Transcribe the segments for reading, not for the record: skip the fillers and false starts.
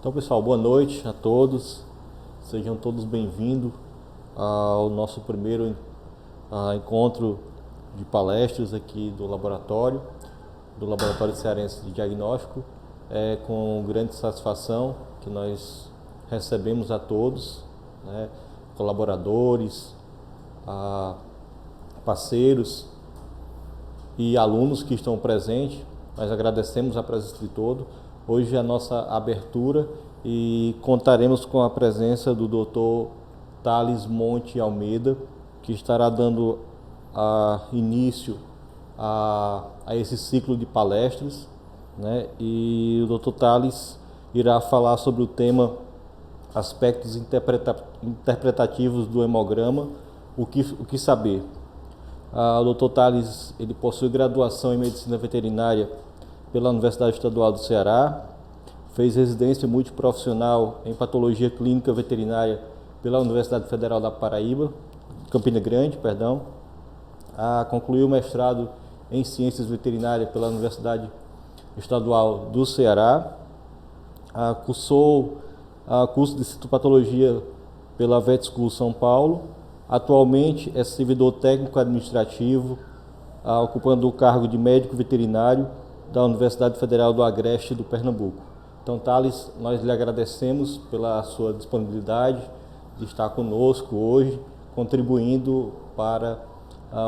Então, pessoal, boa noite a todos. Sejam todos bem-vindos ao nosso primeiro encontro de palestras aqui do Laboratório Cearense de Diagnóstico. É com grande satisfação que nós recebemos a todos, né, colaboradores, parceiros e alunos que estão presentes. Nós agradecemos a presença de todos. Hoje é a nossa abertura e contaremos com a presença do Dr. Thales Monte Almeida, que estará dando início a esse ciclo de palestras, né? E o Dr. Thales irá falar sobre o tema aspectos interpretativos do hemograma, o que saber. O Dr. Thales, ele possui graduação em Medicina Veterinária pela Universidade Estadual do Ceará, fez residência multiprofissional em Patologia Clínica Veterinária pela Universidade Federal da Paraíba, Campina Grande, perdão. Concluiu o mestrado em Ciências Veterinárias pela Universidade Estadual do Ceará, cursou curso de Citopatologia pela Vet School São Paulo. Atualmente é servidor técnico administrativo, ocupando o cargo de médico veterinário da Universidade Federal do Agreste do Pernambuco. Então, Thales, nós lhe agradecemos pela sua disponibilidade de estar conosco hoje, contribuindo para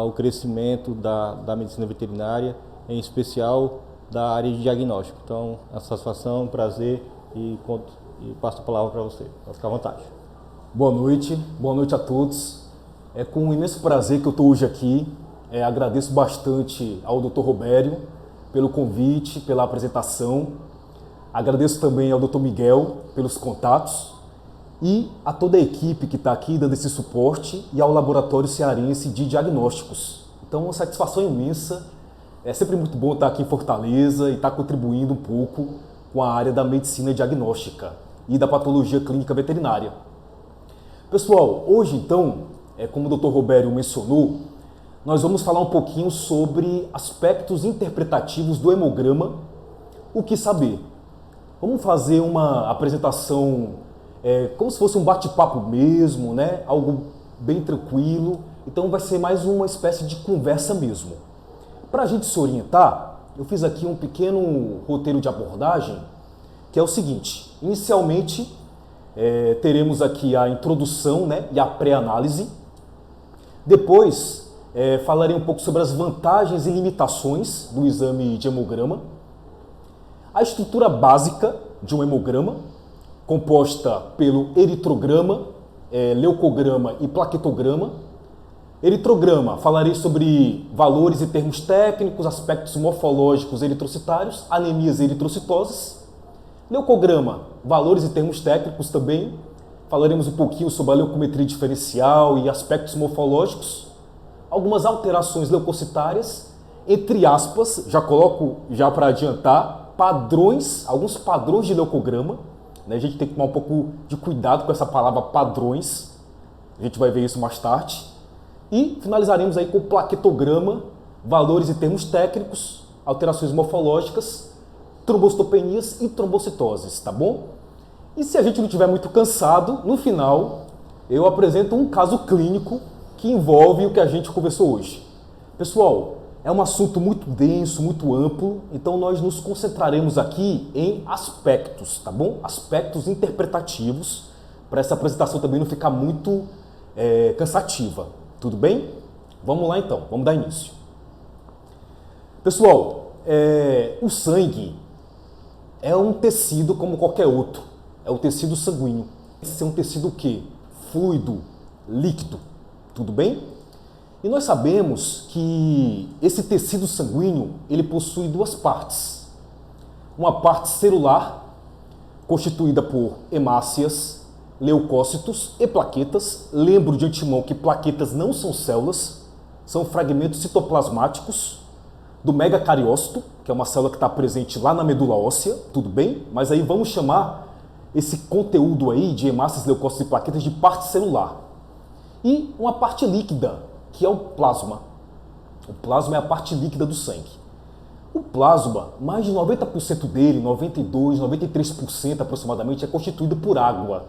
o crescimento da medicina veterinária, em especial da área de diagnóstico. Então, a satisfação, um prazer e passo a palavra para você. Pode ficar à vontade. Boa noite a todos. É com um imenso prazer que eu estou hoje aqui. Agradeço bastante ao Dr. Robério pelo convite, pela apresentação. Agradeço também ao Dr. Miguel pelos contatos e a toda a equipe que está aqui dando esse suporte e ao Laboratório Cearense de Diagnósticos. Então, uma satisfação imensa. É sempre muito bom estar aqui em Fortaleza e estar contribuindo um pouco com a área da medicina diagnóstica e da patologia clínica veterinária. Pessoal, hoje então, como o Dr. Robério mencionou, nós vamos falar um pouquinho sobre aspectos interpretativos do hemograma, o que saber. Vamos fazer uma apresentação como se fosse um bate-papo mesmo, né? Algo bem tranquilo. Então vai ser mais uma espécie de conversa mesmo. Para a gente se orientar, eu fiz aqui um pequeno roteiro de abordagem, que é o seguinte. Inicialmente, teremos aqui a introdução, né, e a pré-análise. Depois, falarei um pouco sobre as vantagens e limitações do exame de hemograma. A estrutura básica de um hemograma, composta pelo eritrograma, leucograma e plaquetograma. Eritrograma, falarei sobre valores e termos técnicos, aspectos morfológicos eritrocitários, anemias e eritrocitoses. Leucograma, valores e termos técnicos também. Falaremos um pouquinho sobre a leucometria diferencial e aspectos morfológicos. Algumas alterações leucocitárias, entre aspas, já coloco já para adiantar, alguns padrões de leucograma. A gente tem que tomar um pouco de cuidado com essa palavra padrões. A gente vai ver isso mais tarde. E finalizaremos aí com o plaquetograma, valores e termos técnicos, alterações morfológicas, trombocitopenias e trombocitoses, tá bom? E se a gente não estiver muito cansado, no final eu apresento um caso clínico que envolve o que a gente conversou hoje. Pessoal, é um assunto muito denso, muito amplo, então nós nos concentraremos aqui em aspectos, tá bom? Aspectos interpretativos, para essa apresentação também não ficar muito cansativa. Tudo bem? Vamos lá então, vamos dar início. Pessoal, o sangue é um tecido como qualquer outro, é o tecido sanguíneo. Esse é um tecido o quê? Fluido, líquido, tudo bem? E nós sabemos que esse tecido sanguíneo, ele possui duas partes. Uma parte celular, constituída por hemácias, leucócitos e plaquetas. Lembro de antemão que plaquetas não são células, são fragmentos citoplasmáticos do megacariócito, que é uma célula que está presente lá na medula óssea, tudo bem? Mas aí vamos chamar esse conteúdo aí de hemácias, leucócitos e plaquetas de parte celular. E uma parte líquida, que é o plasma. O plasma é a parte líquida do sangue. O plasma, mais de 90% dele, 92%, 93% aproximadamente, é constituído por água.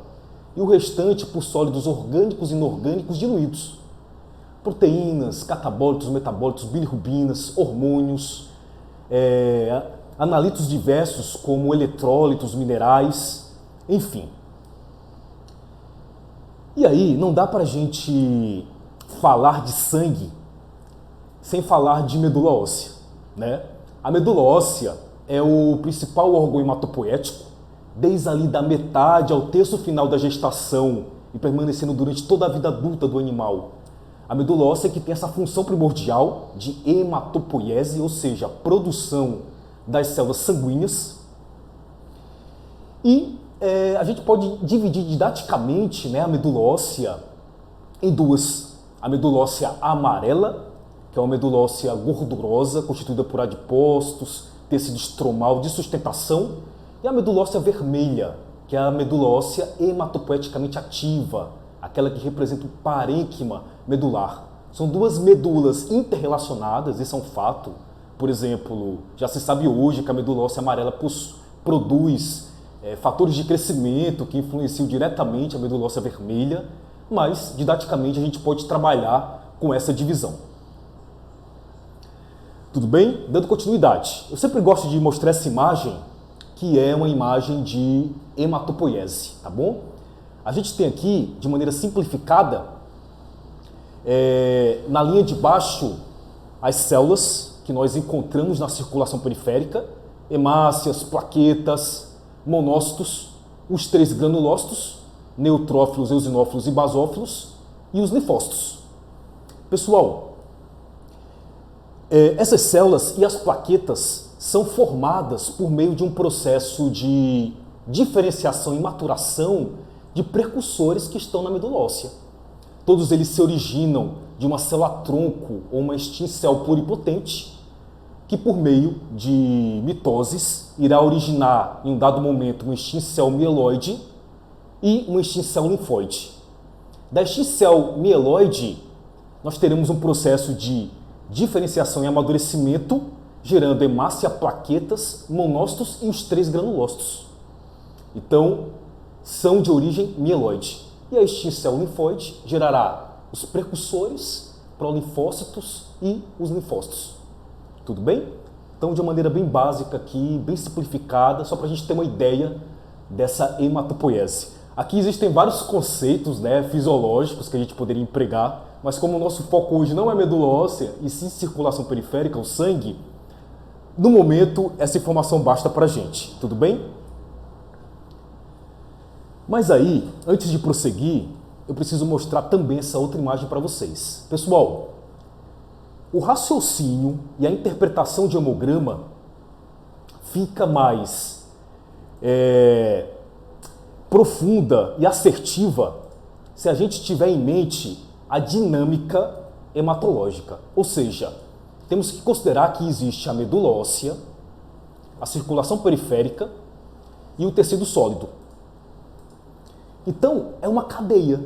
E o restante por sólidos orgânicos e inorgânicos diluídos. Proteínas, catabólitos, metabólitos, bilirrubinas, hormônios, analitos diversos como eletrólitos, minerais, enfim. E aí, não dá para a gente falar de sangue sem falar de medula óssea, né? A medula óssea é o principal órgão hematopoético, desde ali da metade ao terço final da gestação e permanecendo durante toda a vida adulta do animal. A medula óssea que tem essa função primordial de hematopoiese, ou seja, produção das células sanguíneas. E a gente pode dividir didaticamente, né, a medula óssea em duas. A medula óssea amarela, que é uma medula óssea gordurosa, constituída por adipócitos, tecido estromal de sustentação, e a medula óssea vermelha, que é a medula óssea hematopoeticamente ativa, aquela que representa o parênquima medular. São duas medulas interrelacionadas, isso é um fato. Por exemplo, já se sabe hoje que a medula óssea amarela produz fatores de crescimento que influenciam diretamente a medula óssea vermelha, mas didaticamente a gente pode trabalhar com essa divisão. Tudo bem? Dando continuidade. Eu sempre gosto de mostrar essa imagem, que é uma imagem de hematopoiese, tá bom? A gente tem aqui, de maneira simplificada, na linha de baixo, as células que nós encontramos na circulação periférica, hemácias, plaquetas, monócitos, os 3 granulócitos, neutrófilos, eosinófilos e basófilos, e os linfócitos. Pessoal, essas células e as plaquetas são formadas por meio de um processo de diferenciação e maturação de precursores que estão na medula óssea. Todos eles se originam de uma célula-tronco ou uma stem-cell pluripotente, que por meio de mitoses irá originar em um dado momento uma stem-cell mieloide e uma stem-cell linfóide. Da stem-cell mieloide, nós teremos um processo de diferenciação e amadurecimento, gerando hemácia, plaquetas, monócitos e os 3 granulócitos. Então, são de origem mieloide. E a stem-cell linfóide gerará os precursores, prolinfócitos e os linfócitos. Tudo bem? Então, de uma maneira bem básica aqui, bem simplificada, só para a gente ter uma ideia dessa hematopoiese. Aqui existem vários conceitos, né, fisiológicos que a gente poderia empregar, mas como o nosso foco hoje não é medula óssea e sim circulação periférica, o sangue, no momento essa informação basta para a gente, tudo bem? Mas aí, antes de prosseguir, eu preciso mostrar também essa outra imagem para vocês. Pessoal, o raciocínio e a interpretação de hemograma fica mais profunda e assertiva se a gente tiver em mente a dinâmica hematológica. Ou seja, temos que considerar que existe a medula óssea, a circulação periférica e o tecido sólido. Então, é uma cadeia.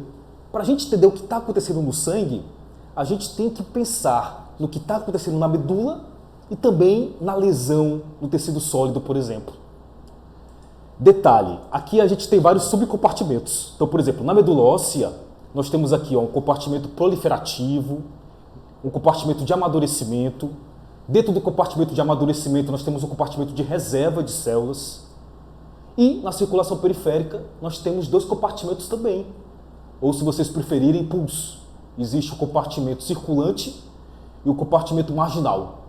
Para a gente entender o que está acontecendo no sangue, a gente tem que pensar no que está acontecendo na medula e também na lesão no tecido sólido, por exemplo. Detalhe, aqui a gente tem vários subcompartimentos. Então, por exemplo, na medula óssea, nós temos aqui um compartimento proliferativo, um compartimento de amadurecimento. Dentro do compartimento de amadurecimento, nós temos um compartimento de reserva de células. E na circulação periférica, nós temos 2 compartimentos também. Ou, se vocês preferirem, pulso. Existe o compartimento circulante e o compartimento marginal.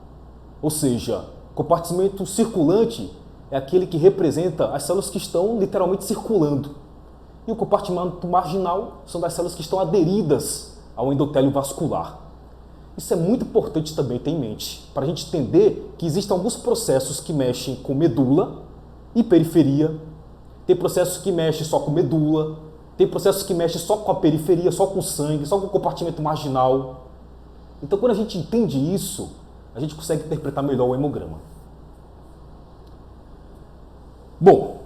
Ou seja, o compartimento circulante é aquele que representa as células que estão literalmente circulando. E o compartimento marginal são das células que estão aderidas ao endotélio vascular. Isso é muito importante também ter em mente, para a gente entender que existem alguns processos que mexem com medula e periferia, tem processos que mexem só com medula, tem processos que mexem só com a periferia, só com o sangue, só com o compartimento marginal. Então, quando a gente entende isso, a gente consegue interpretar melhor o hemograma. Bom,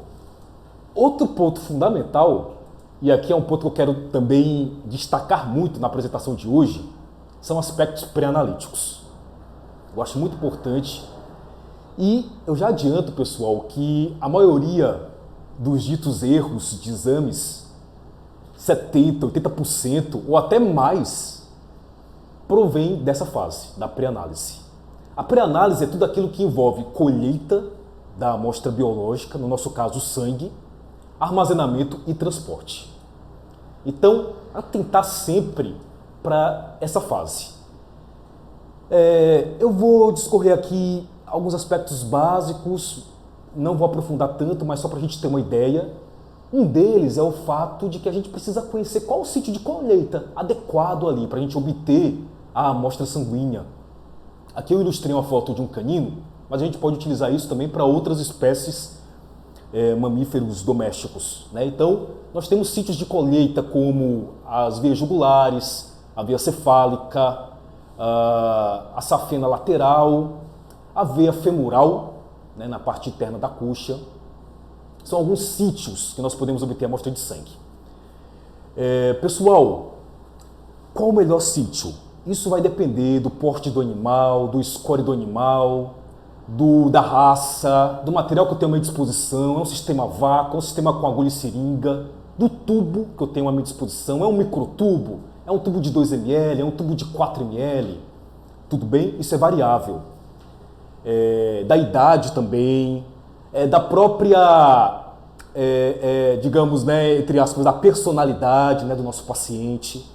outro ponto fundamental, e aqui é um ponto que eu quero também destacar muito na apresentação de hoje, são aspectos pré-analíticos. Eu acho muito importante E eu já adianto, pessoal, que a maioria dos ditos erros de exames, 70%, 80% ou até mais, provém dessa fase, da pré-análise. A pré-análise é tudo aquilo que envolve colheita da amostra biológica, no nosso caso, sangue, armazenamento e transporte. Então, atentar sempre para essa fase. Eu vou discorrer aqui alguns aspectos básicos, não vou aprofundar tanto, mas só para a gente ter uma ideia. Um deles é o fato de que a gente precisa conhecer qual o sítio de colheita adequado ali para a gente obter a amostra sanguínea. Aqui eu ilustrei uma foto de um canino, mas a gente pode utilizar isso também para outras espécies mamíferos domésticos, né? Então, nós temos sítios de colheita como as veias jugulares, a veia cefálica, a safena lateral, a veia femoral, né, na parte interna da coxa. São alguns sítios que nós podemos obter amostra de sangue. Pessoal, qual o melhor sítio? Isso vai depender do porte do animal, do score do animal, da raça, do material que eu tenho à minha disposição. É um sistema vácuo, é um sistema com agulha e seringa, do tubo que eu tenho à minha disposição. É um microtubo, é um tubo de 2 ml, é um tubo de 4 ml. Tudo bem? Isso é variável. Da idade também, da própria, digamos, né, entre aspas, da personalidade, né, do nosso paciente.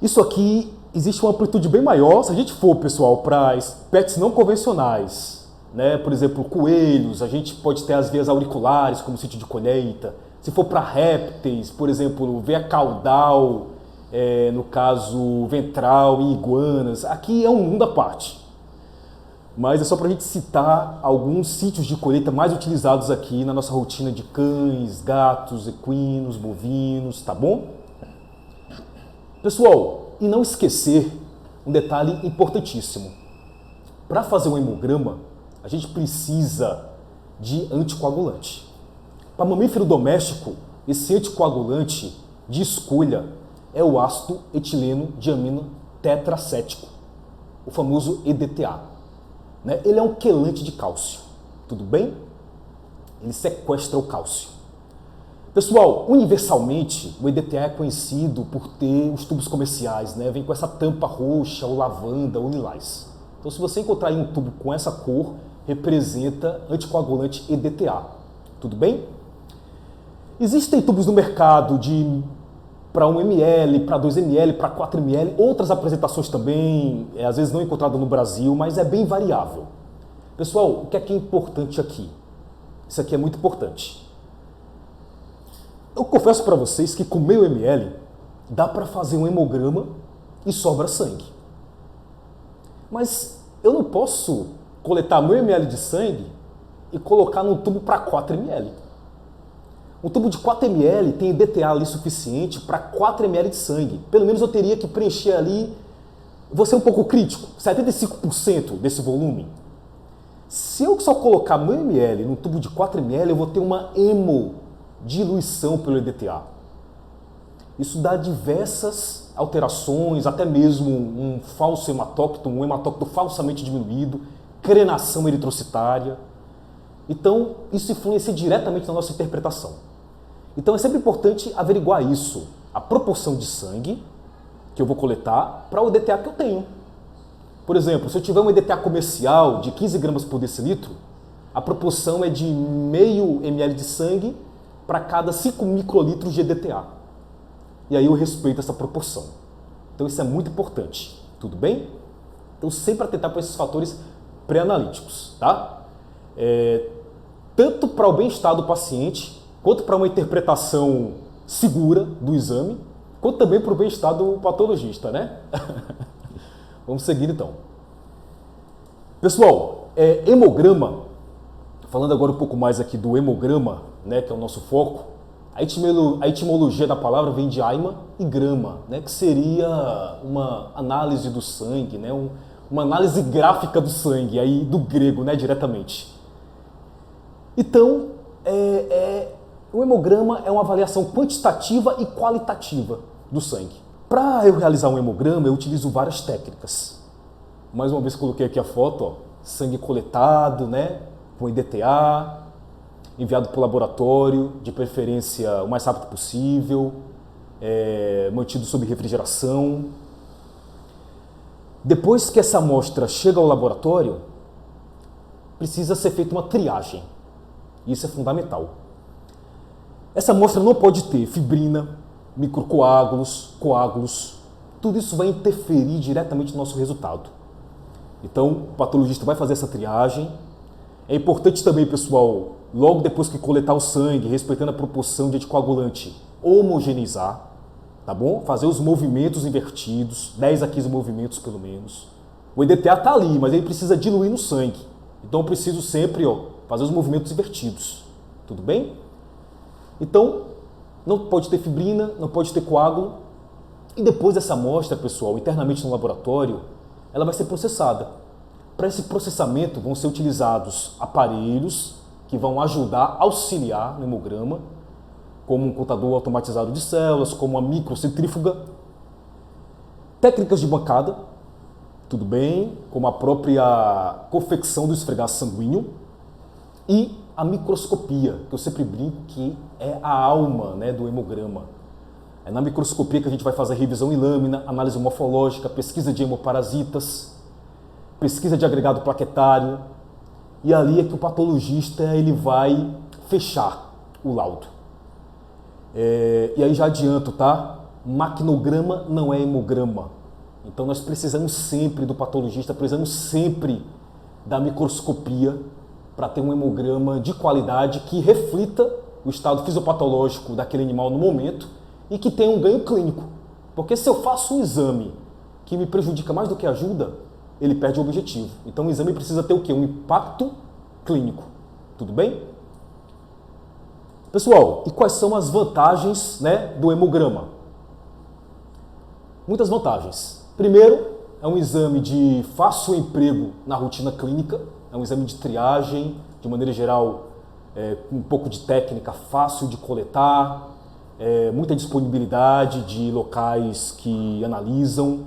Isso aqui existe uma amplitude bem maior se a gente for, pessoal, para pets não convencionais, né? Por exemplo, coelhos, a gente pode ter as veias auriculares como sítio de colheita. Se for para répteis, por exemplo, veia caudal, no caso ventral e iguanas, aqui é um mundo à parte. Mas é só para a gente citar alguns sítios de colheita mais utilizados aqui na nossa rotina de cães, gatos, equinos, bovinos, tá bom? Pessoal, e não esquecer um detalhe importantíssimo. Para fazer um hemograma, a gente precisa de anticoagulante. Para mamífero doméstico, esse anticoagulante de escolha é o ácido etileno diamino tetracético, o famoso EDTA. Ele é um quelante de cálcio, tudo bem? Ele sequestra o cálcio. Pessoal, universalmente, o EDTA é conhecido por ter os tubos comerciais, né? Vem com essa tampa roxa ou lavanda ou lilás. Então, se você encontrar aí um tubo com essa cor, representa anticoagulante EDTA, tudo bem? Existem tubos no mercado para 1 ml, para 2 ml, para 4 ml, outras apresentações também, às vezes não encontrado no Brasil, mas é bem variável. Pessoal, o que é importante aqui? Isso aqui é muito importante. Eu confesso para vocês que com meio ml dá para fazer um hemograma e sobra sangue. Mas eu não posso coletar meio ml de sangue e colocar num tubo para 4 ml. Um tubo de 4 ml tem EDTA ali suficiente para 4 ml de sangue. Pelo menos eu teria que preencher ali, vou ser um pouco crítico, 75% desse volume. Se eu só colocar meio ml num tubo de 4 ml, eu vou ter uma hemodiluição pelo EDTA. Isso dá diversas alterações, até mesmo um falso hematócrito, um hematócrito falsamente diminuído, crenação eritrocitária. Então, isso influencia diretamente na nossa interpretação. Então, é sempre importante averiguar isso, a proporção de sangue que eu vou coletar para o EDTA que eu tenho. Por exemplo, se eu tiver um EDTA comercial de 15 gramas por decilitro, a proporção é de meio ml de sangue para cada 5 microlitros de EDTA. E aí eu respeito essa proporção. Então, isso é muito importante, tudo bem? Então, sempre atentar para esses fatores pré-analíticos, tá? Tanto para o bem-estar do paciente, quanto para uma interpretação segura do exame, quanto também para o bem-estar do patologista, né? Vamos seguir então. Pessoal, hemograma, falando agora um pouco mais aqui do hemograma, né, que é o nosso foco, a etimologia da palavra vem de aima e grama, né, que seria uma análise do sangue, né, uma análise gráfica do sangue, aí do grego, né, diretamente. Então, o hemograma é uma avaliação quantitativa e qualitativa do sangue. Para eu realizar um hemograma, eu utilizo várias técnicas. Mais uma vez coloquei aqui a foto, ó. sangue coletado, né, com EDTA, enviado para o laboratório, de preferência o mais rápido possível, mantido sob refrigeração. Depois que essa amostra chega ao laboratório, precisa ser feita uma triagem. Isso é fundamental. Essa amostra não pode ter fibrina, microcoágulos, coágulos. Tudo isso vai interferir diretamente no nosso resultado. Então, o patologista vai fazer essa triagem. É importante também, pessoal, logo depois que coletar o sangue, respeitando a proporção de anticoagulante, homogeneizar, tá bom? Fazer os movimentos invertidos, 10 a 15 movimentos pelo menos. O EDTA está ali, mas ele precisa diluir no sangue. Então, eu preciso sempre fazer os movimentos invertidos. Tudo bem? Então, não pode ter fibrina, não pode ter coágulo. E depois dessa amostra, pessoal, internamente no laboratório, ela vai ser processada. Para esse processamento vão ser utilizados aparelhos que vão ajudar, auxiliar no hemograma, como um contador automatizado de células, como uma microcentrífuga, técnicas de bancada, tudo bem, como a própria confecção do esfregaço sanguíneo e a microscopia, que eu sempre brinco que é a alma, né, do hemograma. É na microscopia que a gente vai fazer revisão em lâmina, análise morfológica, pesquisa de hemoparasitas, pesquisa de agregado plaquetário, e ali é que o patologista ele vai fechar o laudo. E aí já adianto, tá? Maquinograma não é hemograma. Então nós precisamos sempre do patologista, precisamos sempre da microscopia para ter um hemograma de qualidade que reflita o estado fisiopatológico daquele animal no momento e que tenha um ganho clínico. Porque se eu faço um exame que me prejudica mais do que ajuda, ele perde o objetivo. Então o exame precisa ter o quê? Um impacto clínico. Tudo bem? Pessoal, e quais são as vantagens, né, do hemograma? Muitas vantagens. Primeiro, é um exame de fácil emprego na rotina clínica, é um exame de triagem, de maneira geral, com um pouco de técnica, fácil de coletar, muita disponibilidade de locais que analisam,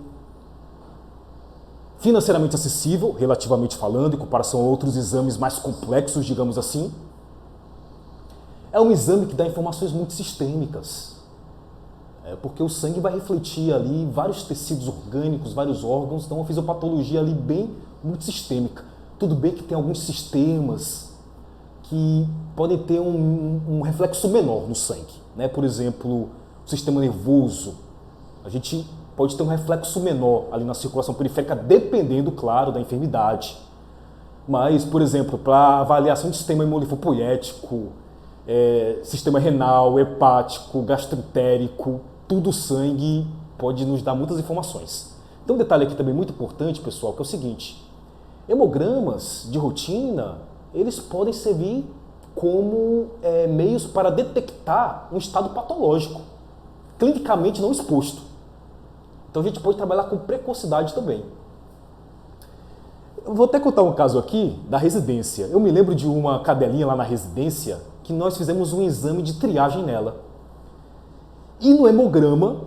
financeiramente acessível, relativamente falando, em comparação a outros exames mais complexos, digamos assim. É um exame que dá informações muito sistêmicas, porque o sangue vai refletir ali vários tecidos orgânicos, vários órgãos, então uma fisiopatologia ali bem muito sistêmica. Tudo bem que tem alguns sistemas que podem ter um reflexo menor no sangue, né? Por exemplo, o sistema nervoso, a gente pode ter um reflexo menor ali na circulação periférica, dependendo, claro, da enfermidade. Mas, por exemplo, para avaliação de sistema hemolinfopoético, sistema renal, hepático, gastroentérico, tudo o sangue pode nos dar muitas informações. Então, um detalhe aqui também muito importante, pessoal, que é o seguinte: hemogramas de rotina, eles podem servir como meios para detectar um estado patológico, clinicamente não exposto. Então a gente pode trabalhar com precocidade também. Eu vou até contar um caso aqui da residência. Eu me lembro de uma cadelinha lá na residência que nós fizemos um exame de triagem nela. E no hemograma,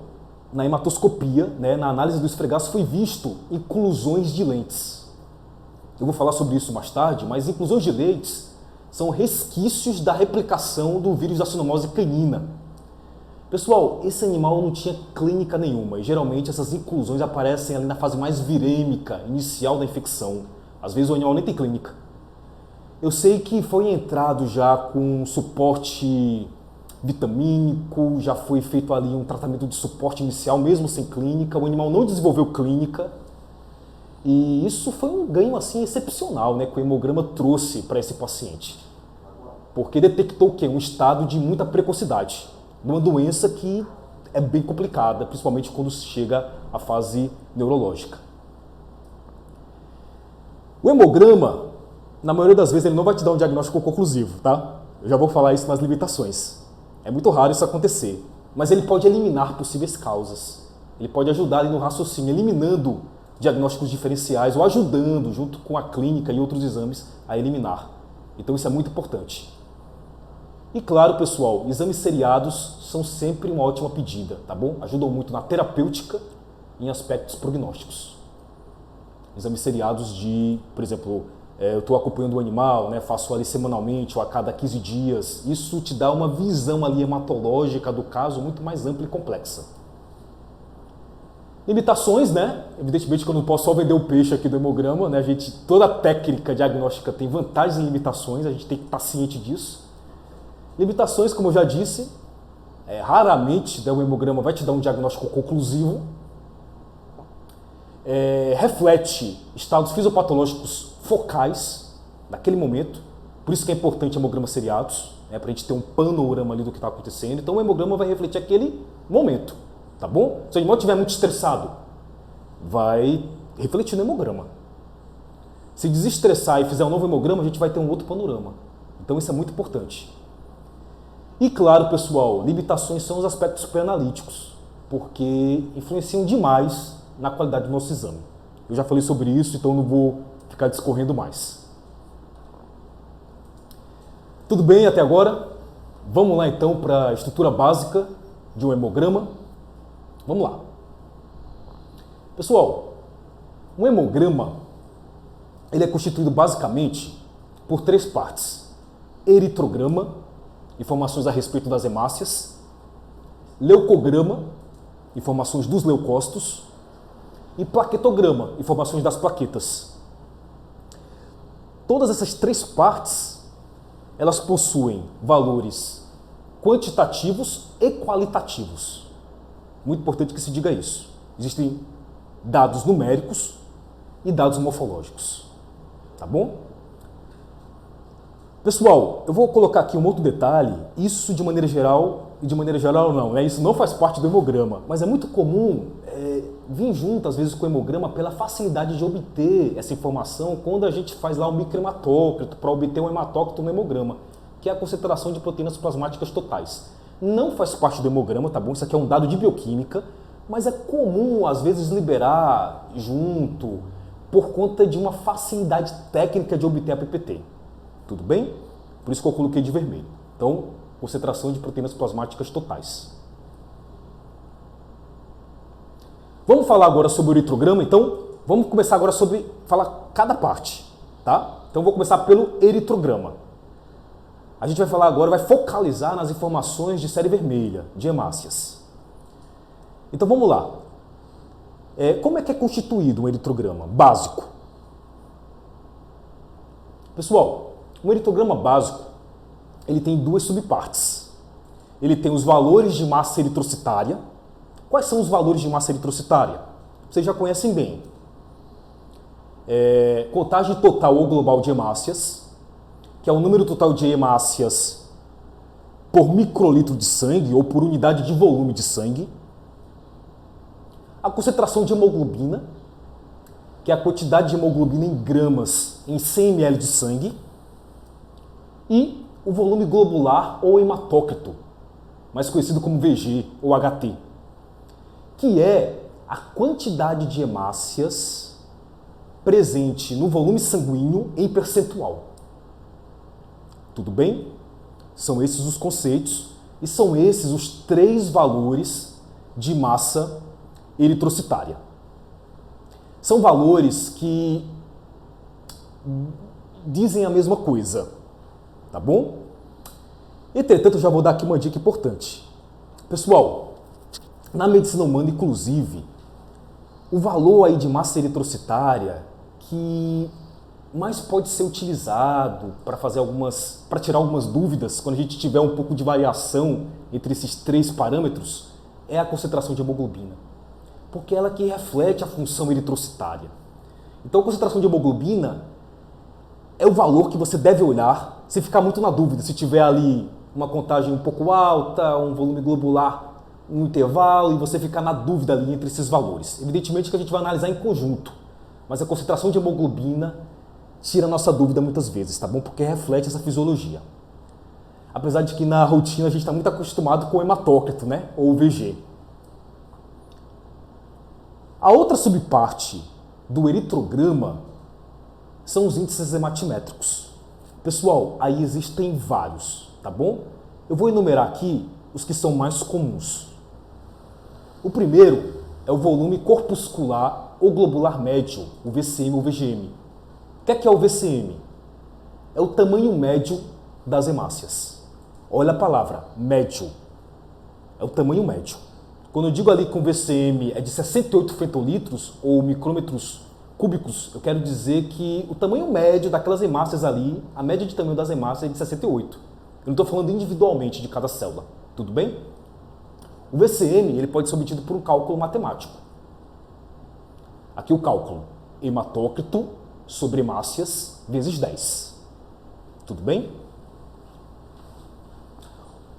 na hematoscopia, né, na análise do esfregaço, foi visto inclusões de lentes. Eu vou falar sobre isso mais tarde, mas inclusões de lentes são resquícios da replicação do vírus da cinomose canina. Pessoal, esse animal não tinha clínica nenhuma e geralmente essas inclusões aparecem ali na fase mais virêmica, inicial da infecção. Às vezes o animal nem tem clínica. Eu sei que foi entrado já com suporte vitamínico, já foi feito ali um tratamento de suporte inicial, mesmo sem clínica, o animal não desenvolveu clínica. E isso foi um ganho assim excepcional, né, que o hemograma trouxe para esse paciente. Porque detectou o quê? Um estado de muita precocidade, numa doença que é bem complicada, principalmente quando chega à fase neurológica. O hemograma, na maioria das vezes, ele não vai te dar um diagnóstico conclusivo, tá? Eu já vou falar isso nas limitações. É muito raro isso acontecer, mas ele pode eliminar possíveis causas. Ele pode ajudar ali no raciocínio, eliminando diagnósticos diferenciais ou ajudando, junto com a clínica e outros exames, a eliminar. Então isso é muito importante. E claro, pessoal, exames seriados são sempre uma ótima pedida, tá bom? Ajudam muito na terapêutica e em aspectos prognósticos. Exames seriados de, por exemplo, eu estou acompanhando o animal, né, faço ali semanalmente ou a cada 15 dias, isso te dá uma visão ali hematológica do caso muito mais ampla e complexa. Limitações, né? Evidentemente que eu não posso só vender o peixe aqui do hemograma, né? Toda a técnica diagnóstica tem vantagens e limitações, a gente tem que estar ciente disso. Limitações, como eu já disse, raramente, né, o hemograma vai te dar um diagnóstico conclusivo. Reflete estados fisiopatológicos focais naquele momento, por isso que é importante hemogramas seriados, né, para a gente ter um panorama ali do que está acontecendo. Então o hemograma vai refletir aquele momento, tá bom? Se o animal estiver muito estressado, vai refletir no hemograma. Se desestressar e fizer um novo hemograma, a gente vai ter um outro panorama. Então isso é muito importante. E claro, pessoal, limitações são os aspectos pré-analíticos, porque influenciam demais na qualidade do nosso exame. Eu já falei sobre isso, então não vou ficar discorrendo mais. Tudo bem até agora? Vamos lá então para a estrutura básica de um hemograma. Vamos lá. Pessoal, um hemograma ele é constituído basicamente por 3 partes. Eritrograma, informações a respeito das hemácias. Leucograma, informações dos leucócitos. E plaquetograma, informações das plaquetas. Todas essas 3 partes, elas possuem valores quantitativos e qualitativos. Muito importante que se diga isso. Existem dados numéricos e dados morfológicos. Tá bom? Pessoal, eu vou colocar aqui um outro detalhe. Isso de maneira geral, e de maneira geral não, né? Isso não faz parte do hemograma, mas é muito comum vir junto, às vezes, com o hemograma pela facilidade de obter essa informação quando a gente faz lá o microhematócrito para obter um hematócrito no hemograma, que é a concentração de proteínas plasmáticas totais. Não faz parte do hemograma, tá bom? Isso aqui é um dado de bioquímica, mas é comum, às vezes, liberar junto por conta de uma facilidade técnica de obter a PPT. Tudo bem? Por isso que eu coloquei de vermelho. Então, concentração de proteínas plasmáticas totais. Vamos falar agora sobre o eritrograma, então? Vamos começar agora sobre falar cada parte, tá? Então, vou começar pelo eritrograma. A gente vai falar agora, vai focalizar nas informações de série vermelha, de hemácias. Então, vamos lá. Como é que é constituído um eritrograma básico? Pessoal, um eritrograma básico, ele tem 2 subpartes. Ele tem os valores de massa eritrocitária. Quais são os valores de massa eritrocitária? Vocês já conhecem bem. Contagem total ou global de hemácias, que é o número total de hemácias por microlitro de sangue ou por unidade de volume de sangue. A concentração de hemoglobina, que é a quantidade de hemoglobina em gramas em 100 ml de sangue. E o volume globular ou hematócrito, mais conhecido como VG ou HT, que é a quantidade de hemácias presente no volume sanguíneo em percentual. Tudo bem? São esses os conceitos e são esses os 3 valores de massa eritrocitária. São valores que dizem a mesma coisa, tá bom? Entretanto, eu já vou dar aqui uma dica importante. Pessoal, na medicina humana, inclusive, o valor aí de massa eritrocitária que mais pode ser utilizado para tirar algumas dúvidas quando a gente tiver um pouco de variação entre esses 3 parâmetros é a concentração de hemoglobina, porque ela que reflete a função eritrocitária. Então, a concentração de hemoglobina é o valor que você deve olhar se ficar muito na dúvida, se tiver ali uma contagem um pouco alta, um volume globular, um intervalo, e você ficar na dúvida ali entre esses valores. Evidentemente que a gente vai analisar em conjunto, mas a concentração de hemoglobina tira a nossa dúvida muitas vezes, tá bom? Porque reflete essa fisiologia. Apesar de que na rotina a gente está muito acostumado com o hematócrito, né? Ou o VG. A outra subparte do eritrograma são os índices hematimétricos. Pessoal, aí existem vários, tá bom? Eu vou enumerar aqui os que são mais comuns. O primeiro é o volume corpuscular ou globular médio, o VCM ou VGM. O que é o VCM? É o tamanho médio das hemácias. Olha a palavra, médio. É o tamanho médio. Quando eu digo ali que o VCM é de 68 femtolitros ou micrômetros cúbicos, eu quero dizer que o tamanho médio daquelas hemácias ali, a média de tamanho das hemácias é de 68. Eu não estou falando individualmente de cada célula, tudo bem? O VCM ele pode ser obtido por um cálculo matemático. Aqui o cálculo, hematócrito sobre hemácias vezes 10. Tudo bem?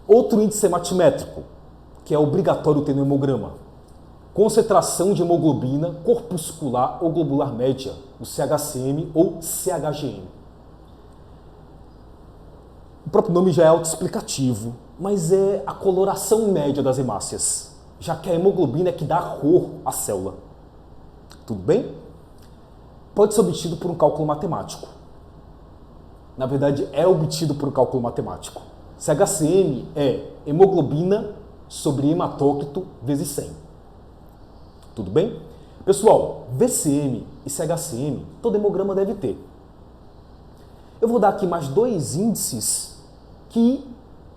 Outro índice hematimétrico, que é obrigatório ter no hemograma. Concentração de hemoglobina corpuscular ou globular média, o CHCM ou CHGM. O próprio nome já é autoexplicativo, mas é a coloração média das hemácias, já que a hemoglobina é que dá cor à célula. Tudo bem? Pode ser obtido por um cálculo matemático. Na verdade, é obtido por um cálculo matemático. CHCM é hemoglobina sobre hematócrito vezes 100. Tudo bem? Pessoal, VCM e CHCM, todo hemograma deve ter. Eu vou dar aqui mais dois índices que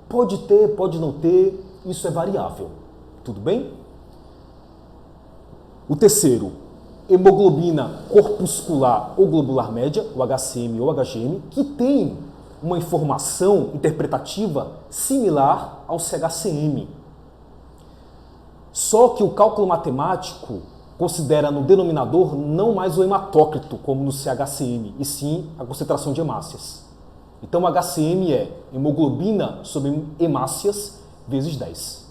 pode ter, pode não ter, isso é variável. Tudo bem? O terceiro, hemoglobina corpuscular ou globular média, o HCM ou HGM, que tem uma informação interpretativa similar ao CHCM. Só que o cálculo matemático considera no denominador não mais o hematócrito, como no CHCM, e sim a concentração de hemácias. Então o HCM é hemoglobina sobre hemácias vezes 10.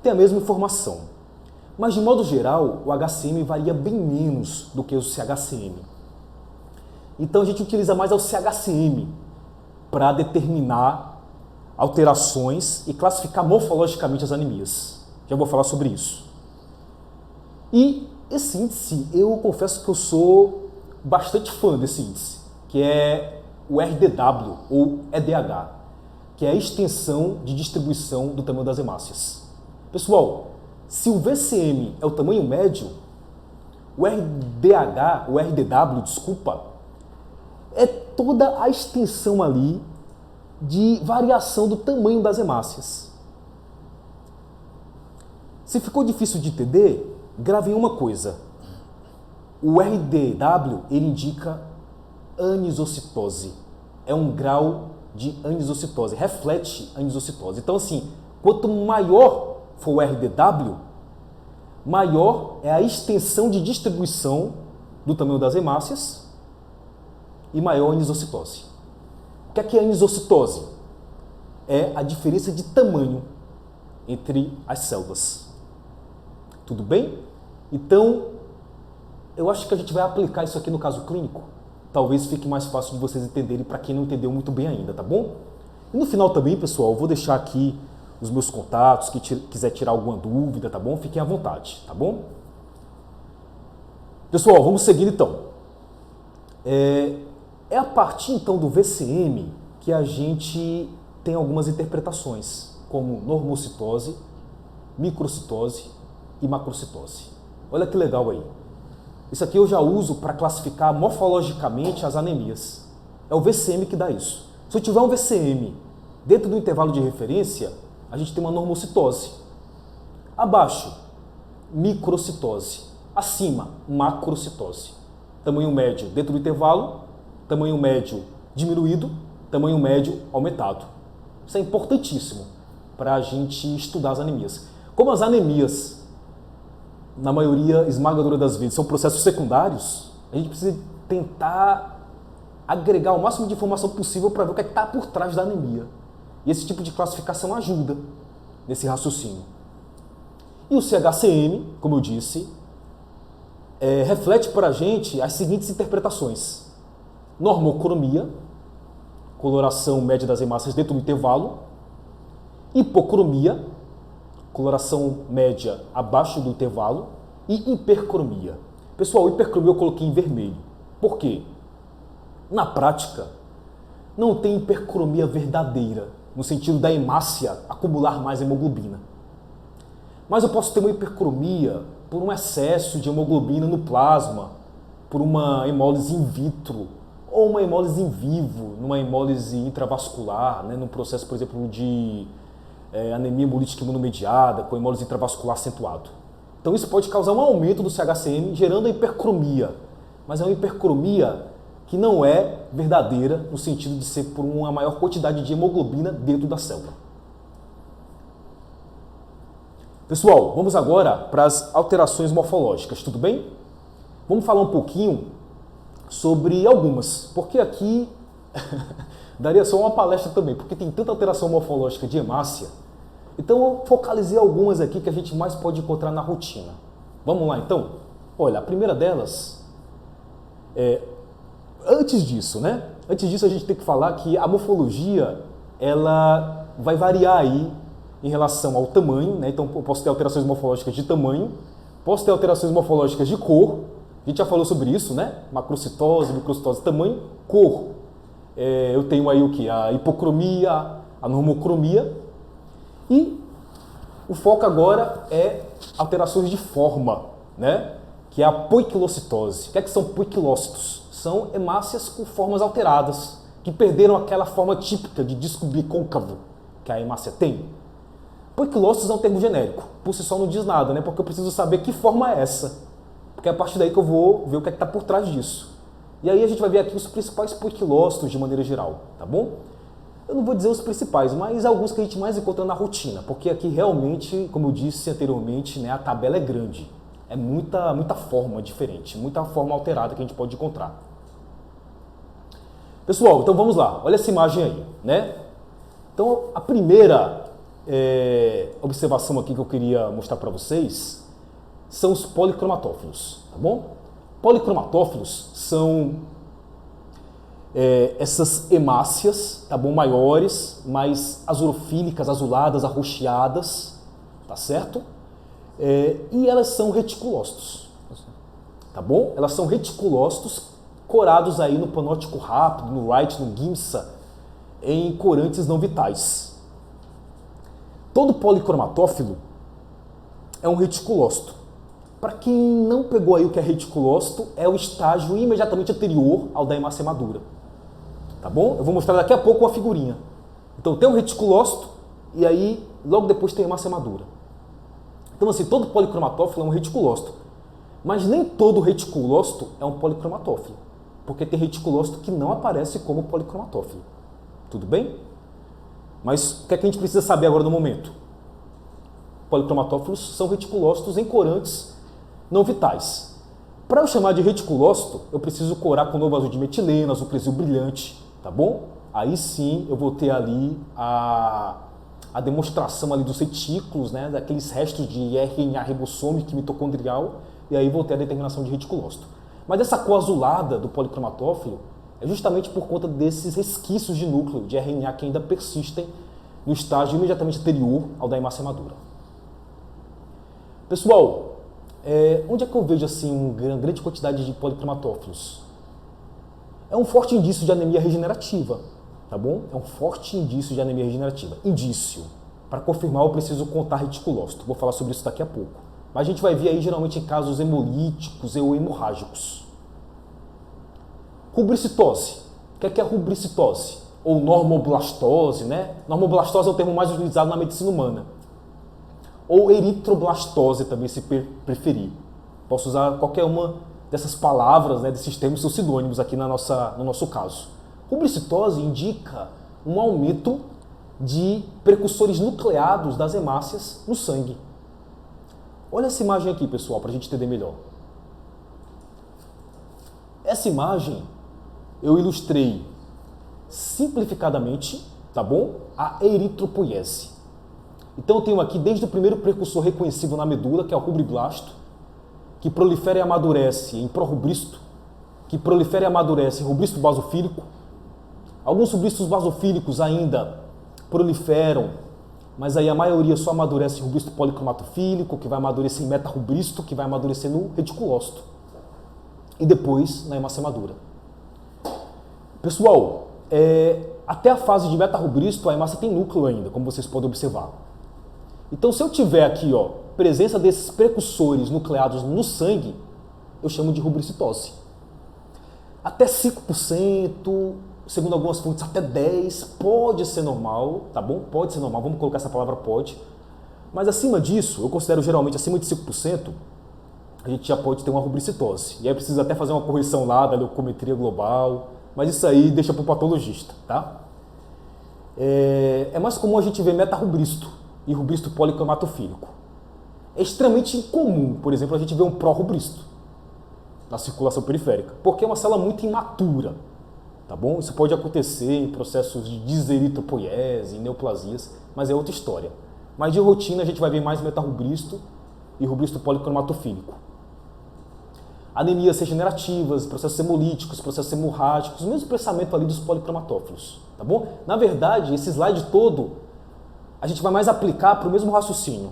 Tem a mesma informação, mas de modo geral o HCM varia bem menos do que o CHCM. Então a gente utiliza mais o CHCM para determinar alterações e classificar morfologicamente as anemias. Já vou falar sobre isso. E esse índice, eu confesso que eu sou bastante fã desse índice, que é o RDW ou EDH, que é a extensão de distribuição do tamanho das hemácias. Pessoal, se o VCM é o tamanho médio, o RDH, o RDW, desculpa, é toda a extensão ali de variação do tamanho das hemácias. Se ficou difícil de entender, gravem uma coisa. O RDW, ele indica anisocitose. É um grau de anisocitose, reflete anisocitose. Então, assim, quanto maior for o RDW, maior é a extensão de distribuição do tamanho das hemácias e maior a anisocitose. O que é a anisocitose? É a diferença de tamanho entre as células. Tudo bem? Então, eu acho que a gente vai aplicar isso aqui no caso clínico. Talvez fique mais fácil de vocês entenderem para quem não entendeu muito bem ainda, tá bom? E no final também, pessoal, eu vou deixar aqui os meus contatos, quem quiser tirar alguma dúvida, tá bom? Fiquem à vontade, tá bom? Pessoal, vamos seguir então. É a partir então do VCM que a gente tem algumas interpretações, como normocitose, microcitose e macrocitose. Olha que legal aí. Isso aqui eu já uso para classificar morfologicamente as anemias. É o VCM que dá isso. Se eu tiver um VCM dentro do intervalo de referência, a gente tem uma normocitose. Abaixo, microcitose. Acima, macrocitose. Tamanho médio dentro do intervalo, tamanho médio diminuído, tamanho médio aumentado. Isso é importantíssimo para a gente estudar as anemias. Como as anemias, na maioria esmagadora das vezes, são processos secundários, a gente precisa tentar agregar o máximo de informação possível para ver o que está por trás da anemia. E esse tipo de classificação ajuda nesse raciocínio. E o CHCM, como eu disse, reflete para a gente as seguintes interpretações. Normocromia, coloração média das hemácias dentro do intervalo. Hipocromia, coloração média abaixo do intervalo. E hipercromia. Pessoal, hipercromia eu coloquei em vermelho. Por quê? Na prática, não tem hipercromia verdadeira, no sentido da hemácia acumular mais hemoglobina. Mas eu posso ter uma hipercromia por um excesso de hemoglobina no plasma, por uma hemólise in vitro ou uma hemólise in vivo, numa hemólise intravascular, né, num processo, por exemplo, de anemia hemolítica imunomediada, com hemólise intravascular acentuado. Então isso pode causar um aumento do CHCM, gerando a hipercromia. Mas é uma hipercromia que não é verdadeira, no sentido de ser por uma maior quantidade de hemoglobina dentro da célula. Pessoal, vamos agora para as alterações morfológicas, tudo bem? Vamos falar um pouquinho sobre algumas, porque aqui daria só uma palestra também, porque tem tanta alteração morfológica de hemácia. Então eu focalizei algumas aqui que a gente mais pode encontrar na rotina. Vamos lá então? Olha, a primeira delas antes disso, né? Antes disso a gente tem que falar que a morfologia ela vai variar aí em relação ao tamanho, né? Então eu posso ter alterações morfológicas de tamanho, posso ter alterações morfológicas de cor, a gente já falou sobre isso, né? Macrocitose, microcitose, tamanho, cor. Eu tenho aí o que? A hipocromia, a normocromia e o foco agora é alterações de forma, né? Que é a poiquilocitose. O que são poiquilócitos? São hemácias com formas alteradas, que perderam aquela forma típica de disco bicôncavo que a hemácia tem. Poiquilócitos é um termo genérico, por si só não diz nada, né? Porque eu preciso saber que forma é essa, porque é a partir daí que eu vou ver o que está por trás disso. E aí a gente vai ver aqui os principais poiquilócitos de maneira geral, tá bom? Eu não vou dizer os principais, mas alguns que a gente mais encontra na rotina, porque aqui realmente, como eu disse anteriormente, né, a tabela é grande. É muita forma diferente, muita forma alterada que a gente pode encontrar. Pessoal, então vamos lá, olha essa imagem aí, né? Então a primeira observação aqui que eu queria mostrar para vocês são os policromatófilos, tá bom? Policromatófilos são essas hemácias, tá bom? Maiores, mais azulofílicas, azuladas, arroxeadas, tá certo? E elas são reticulócitos, tá bom? Elas são reticulócitos corados aí no panótico rápido, no Wright, no Giemsa, em corantes não vitais. Todo policromatófilo é um reticulócito. Para quem não pegou aí o que é reticulócito, é o estágio imediatamente anterior ao da hemácia madura. Tá bom? Eu vou mostrar daqui a pouco uma figurinha. Então tem um reticulócito e aí logo depois tem a hemácia madura. Então assim, todo policromatófilo é um reticulócito. Mas nem todo reticulócito é um policromatófilo. Porque tem reticulócito que não aparece como policromatófilo. Tudo bem? Mas o que é que a gente precisa saber agora no momento? Policromatófilos são reticulócitos em corantes não vitais. Para eu chamar de reticulócito, eu preciso corar com novo azul de metileno, azul crescil brilhante, tá bom? Aí sim eu vou ter ali a demonstração ali dos retículos, né, daqueles restos de RNA ribossômico mitocondrial, e aí vou ter a determinação de reticulócito. Mas essa cor azulada do policromatófilo é justamente por conta desses resquícios de núcleo de RNA que ainda persistem no estágio imediatamente anterior ao da hemácia madura. Pessoal, onde é que eu vejo assim uma grande quantidade de policromatófilos? É um forte indício de anemia regenerativa, tá bom? É um forte indício de anemia regenerativa. Indício. Para confirmar, eu preciso contar reticulócito. Vou falar sobre isso daqui a pouco. Mas a gente vai ver aí geralmente em casos hemolíticos ou hemorrágicos. Rubricitose. O que é rubricitose? Ou normoblastose, né? Normoblastose é o termo mais utilizado na medicina humana. Ou eritroblastose também, se preferir. Posso usar qualquer uma dessas palavras, né, desses termos, são sinônimos aqui no nosso caso. Rubricitose indica um aumento de precursores nucleados das hemácias no sangue. Olha essa imagem aqui, pessoal, para a gente entender melhor. Essa imagem eu ilustrei simplificadamente, tá bom? A eritropoiese. Então eu tenho aqui desde o primeiro precursor reconhecível na medula, que é o rubriblasto, que prolifera e amadurece em prorrubristo, que prolifera e amadurece em rubristo basofílico. Alguns rubristos basofílicos ainda proliferam, mas aí a maioria só amadurece em rubristo policromatofílico, que vai amadurecer em metarubristo, que vai amadurecer no reticulócito. E depois na hemácia madura. Pessoal, até a fase de metarubristo, a hemácia tem núcleo ainda, como vocês podem observar. Então, se eu tiver aqui, presença desses precursores nucleados no sangue, eu chamo de rubricitose. Até 5%, segundo algumas fontes, até 10%, pode ser normal, tá bom? Pode ser normal, vamos colocar essa palavra pode. Mas acima disso, eu considero geralmente acima de 5%, a gente já pode ter uma rubricitose. E aí precisa até fazer uma correção lá da leucometria global, mas isso aí deixa para o patologista, tá? É mais comum a gente ver metarubristo e rubristo policromatofílico. É extremamente incomum, por exemplo, a gente ver um pró-rubristo na circulação periférica, porque é uma célula muito imatura, tá bom? Isso pode acontecer em processos de deseritropoiese, em neoplasias, mas é outra história. Mas de rotina a gente vai ver mais metarubristo e rubristo policromatofílico. Anemias regenerativas, processos hemolíticos, processos hemorrágicos, o mesmo pensamento ali dos policromatófilos, tá bom? Na verdade, esse slide todo a gente vai mais aplicar para o mesmo raciocínio,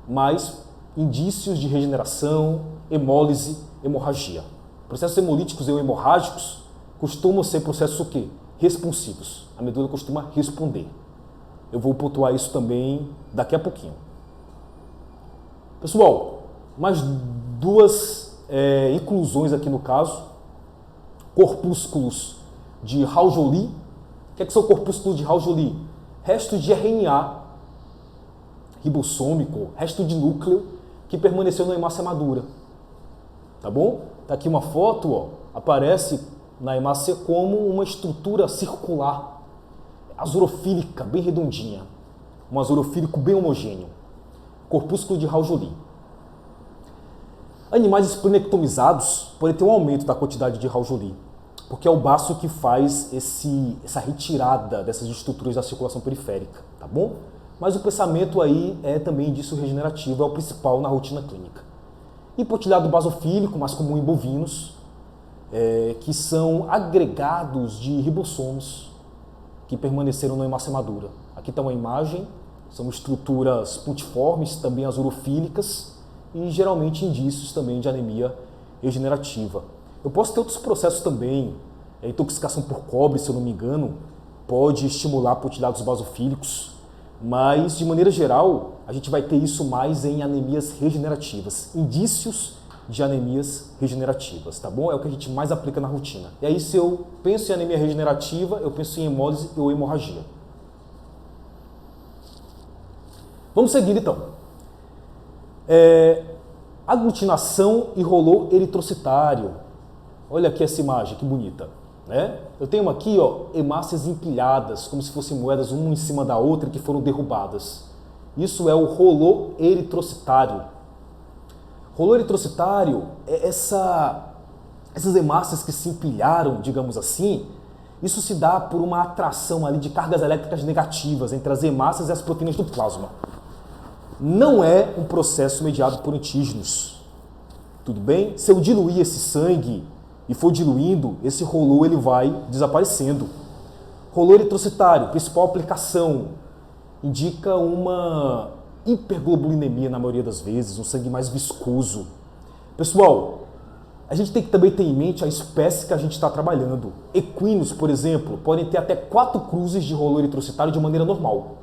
mas indícios de regeneração, hemólise, hemorragia. Processos hemolíticos e hemorrágicos costumam ser processos o quê? Responsivos. A medula costuma responder. Eu vou pontuar isso também daqui a pouquinho. Pessoal, mais duas inclusões aqui no caso. Corpúsculos de Hall-Joly. O que é que são corpúsculos de Hall-Joly? Restos de RNA ribossômico, resto de núcleo que permaneceu na hemácia madura. Tá bom? Tá aqui uma foto, ó, aparece na hemácia como uma estrutura circular, azurofílica, bem redondinha. Um azurofílico bem homogêneo. Corpúsculo de Hall-Joly. Animais esplenectomizados podem ter um aumento da quantidade de Hall-Joly, porque é o baço que faz essa retirada dessas estruturas da circulação periférica, tá bom? Mas o pensamento aí é também indício regenerativo, é o principal na rotina clínica. Hipotilhado basofílico, mais comum em bovinos, que são agregados de ribossomos que permaneceram na hemácia madura. Aqui está uma imagem, são estruturas pontiformes, também azurofílicas, e geralmente indícios também de anemia regenerativa. Eu posso ter outros processos também, intoxicação por cobre, se eu não me engano, pode estimular apotilhados basofílicos, mas de maneira geral a gente vai ter isso mais em anemias regenerativas, indícios de anemias regenerativas, tá bom? É o que a gente mais aplica na rotina. E aí se eu penso em anemia regenerativa, eu penso em hemólise ou hemorragia. Vamos seguir então. Aglutinação e rolô eritrocitário. Olha aqui essa imagem, que bonita, né? Eu tenho aqui, ó, hemácias empilhadas, como se fossem moedas uma em cima da outra que foram derrubadas. Isso é o rolô eritrocitário. Rolô eritrocitário é essas hemácias que se empilharam, digamos assim. Isso se dá por uma atração ali de cargas elétricas negativas entre as hemácias e as proteínas do plasma. Não é um processo mediado por antígenos. Tudo bem? Se eu diluir esse sangue e for diluindo, esse rolô ele vai desaparecendo. Rolô eritrocitário, principal aplicação, indica uma hiperglobulinemia na maioria das vezes, um sangue mais viscoso. Pessoal, a gente tem que também ter em mente a espécie que a gente está trabalhando. Equinos, por exemplo, podem ter até 4 cruzes de rolô eritrocitário de maneira normal.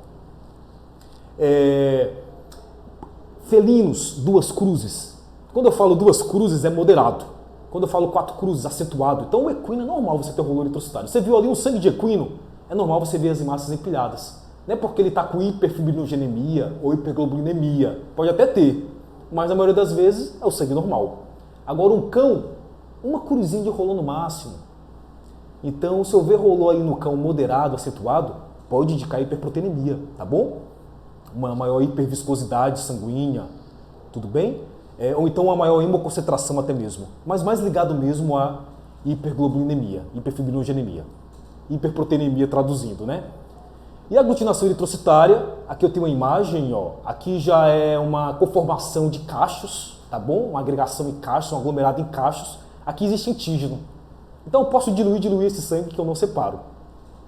Felinos, 2 cruzes. Quando eu falo 2 cruzes, é moderado. Quando eu falo 4 cruzes, acentuado. Então o equino é normal você ter rolô eritrocitário. Você viu ali um sangue de equino, é normal você ver as hemácias empilhadas. Não é porque ele está com hiperfibrinogenemia ou hiperglobulinemia. Pode até ter, mas na maioria das vezes é o sangue normal. Agora um cão, uma cruzinha de rolô no máximo. Então se eu ver rolô aí no cão moderado, acentuado, pode indicar hiperproteinemia, tá bom? Uma maior hiperviscosidade sanguínea, tudo bem? Ou então uma maior hemoconcentração até mesmo, mas mais ligado mesmo à hiperglobulinemia, hiperfibrinogenemia, hiperproteinemia traduzindo, né? E a aglutinação eritrocitária, aqui eu tenho uma imagem, ó, aqui já é uma conformação de cachos, tá bom? Uma agregação em cachos, um aglomerado em cachos, aqui existe antígeno. Então eu posso diluir esse sangue que eu não separo,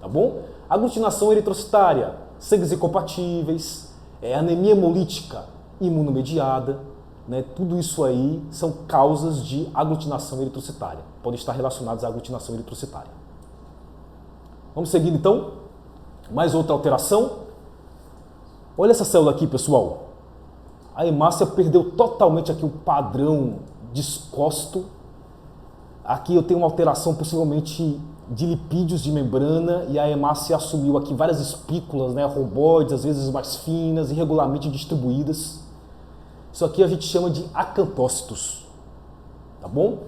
tá bom? Aglutinação eritrocitária, sangues incompatíveis, anemia hemolítica imunomediada, né? Tudo isso aí são causas de aglutinação eritrocitária, podem estar relacionadas à aglutinação eritrocitária. Vamos seguir então? Mais outra alteração. Olha essa célula aqui, pessoal. A hemácia perdeu totalmente aqui o padrão discosto Aqui eu tenho uma alteração possivelmente de lipídios de membrana e a hemácia assumiu aqui várias espículas, né, romboides, às vezes mais finas, irregularmente distribuídas. Isso aqui a gente chama de acantócitos, tá bom?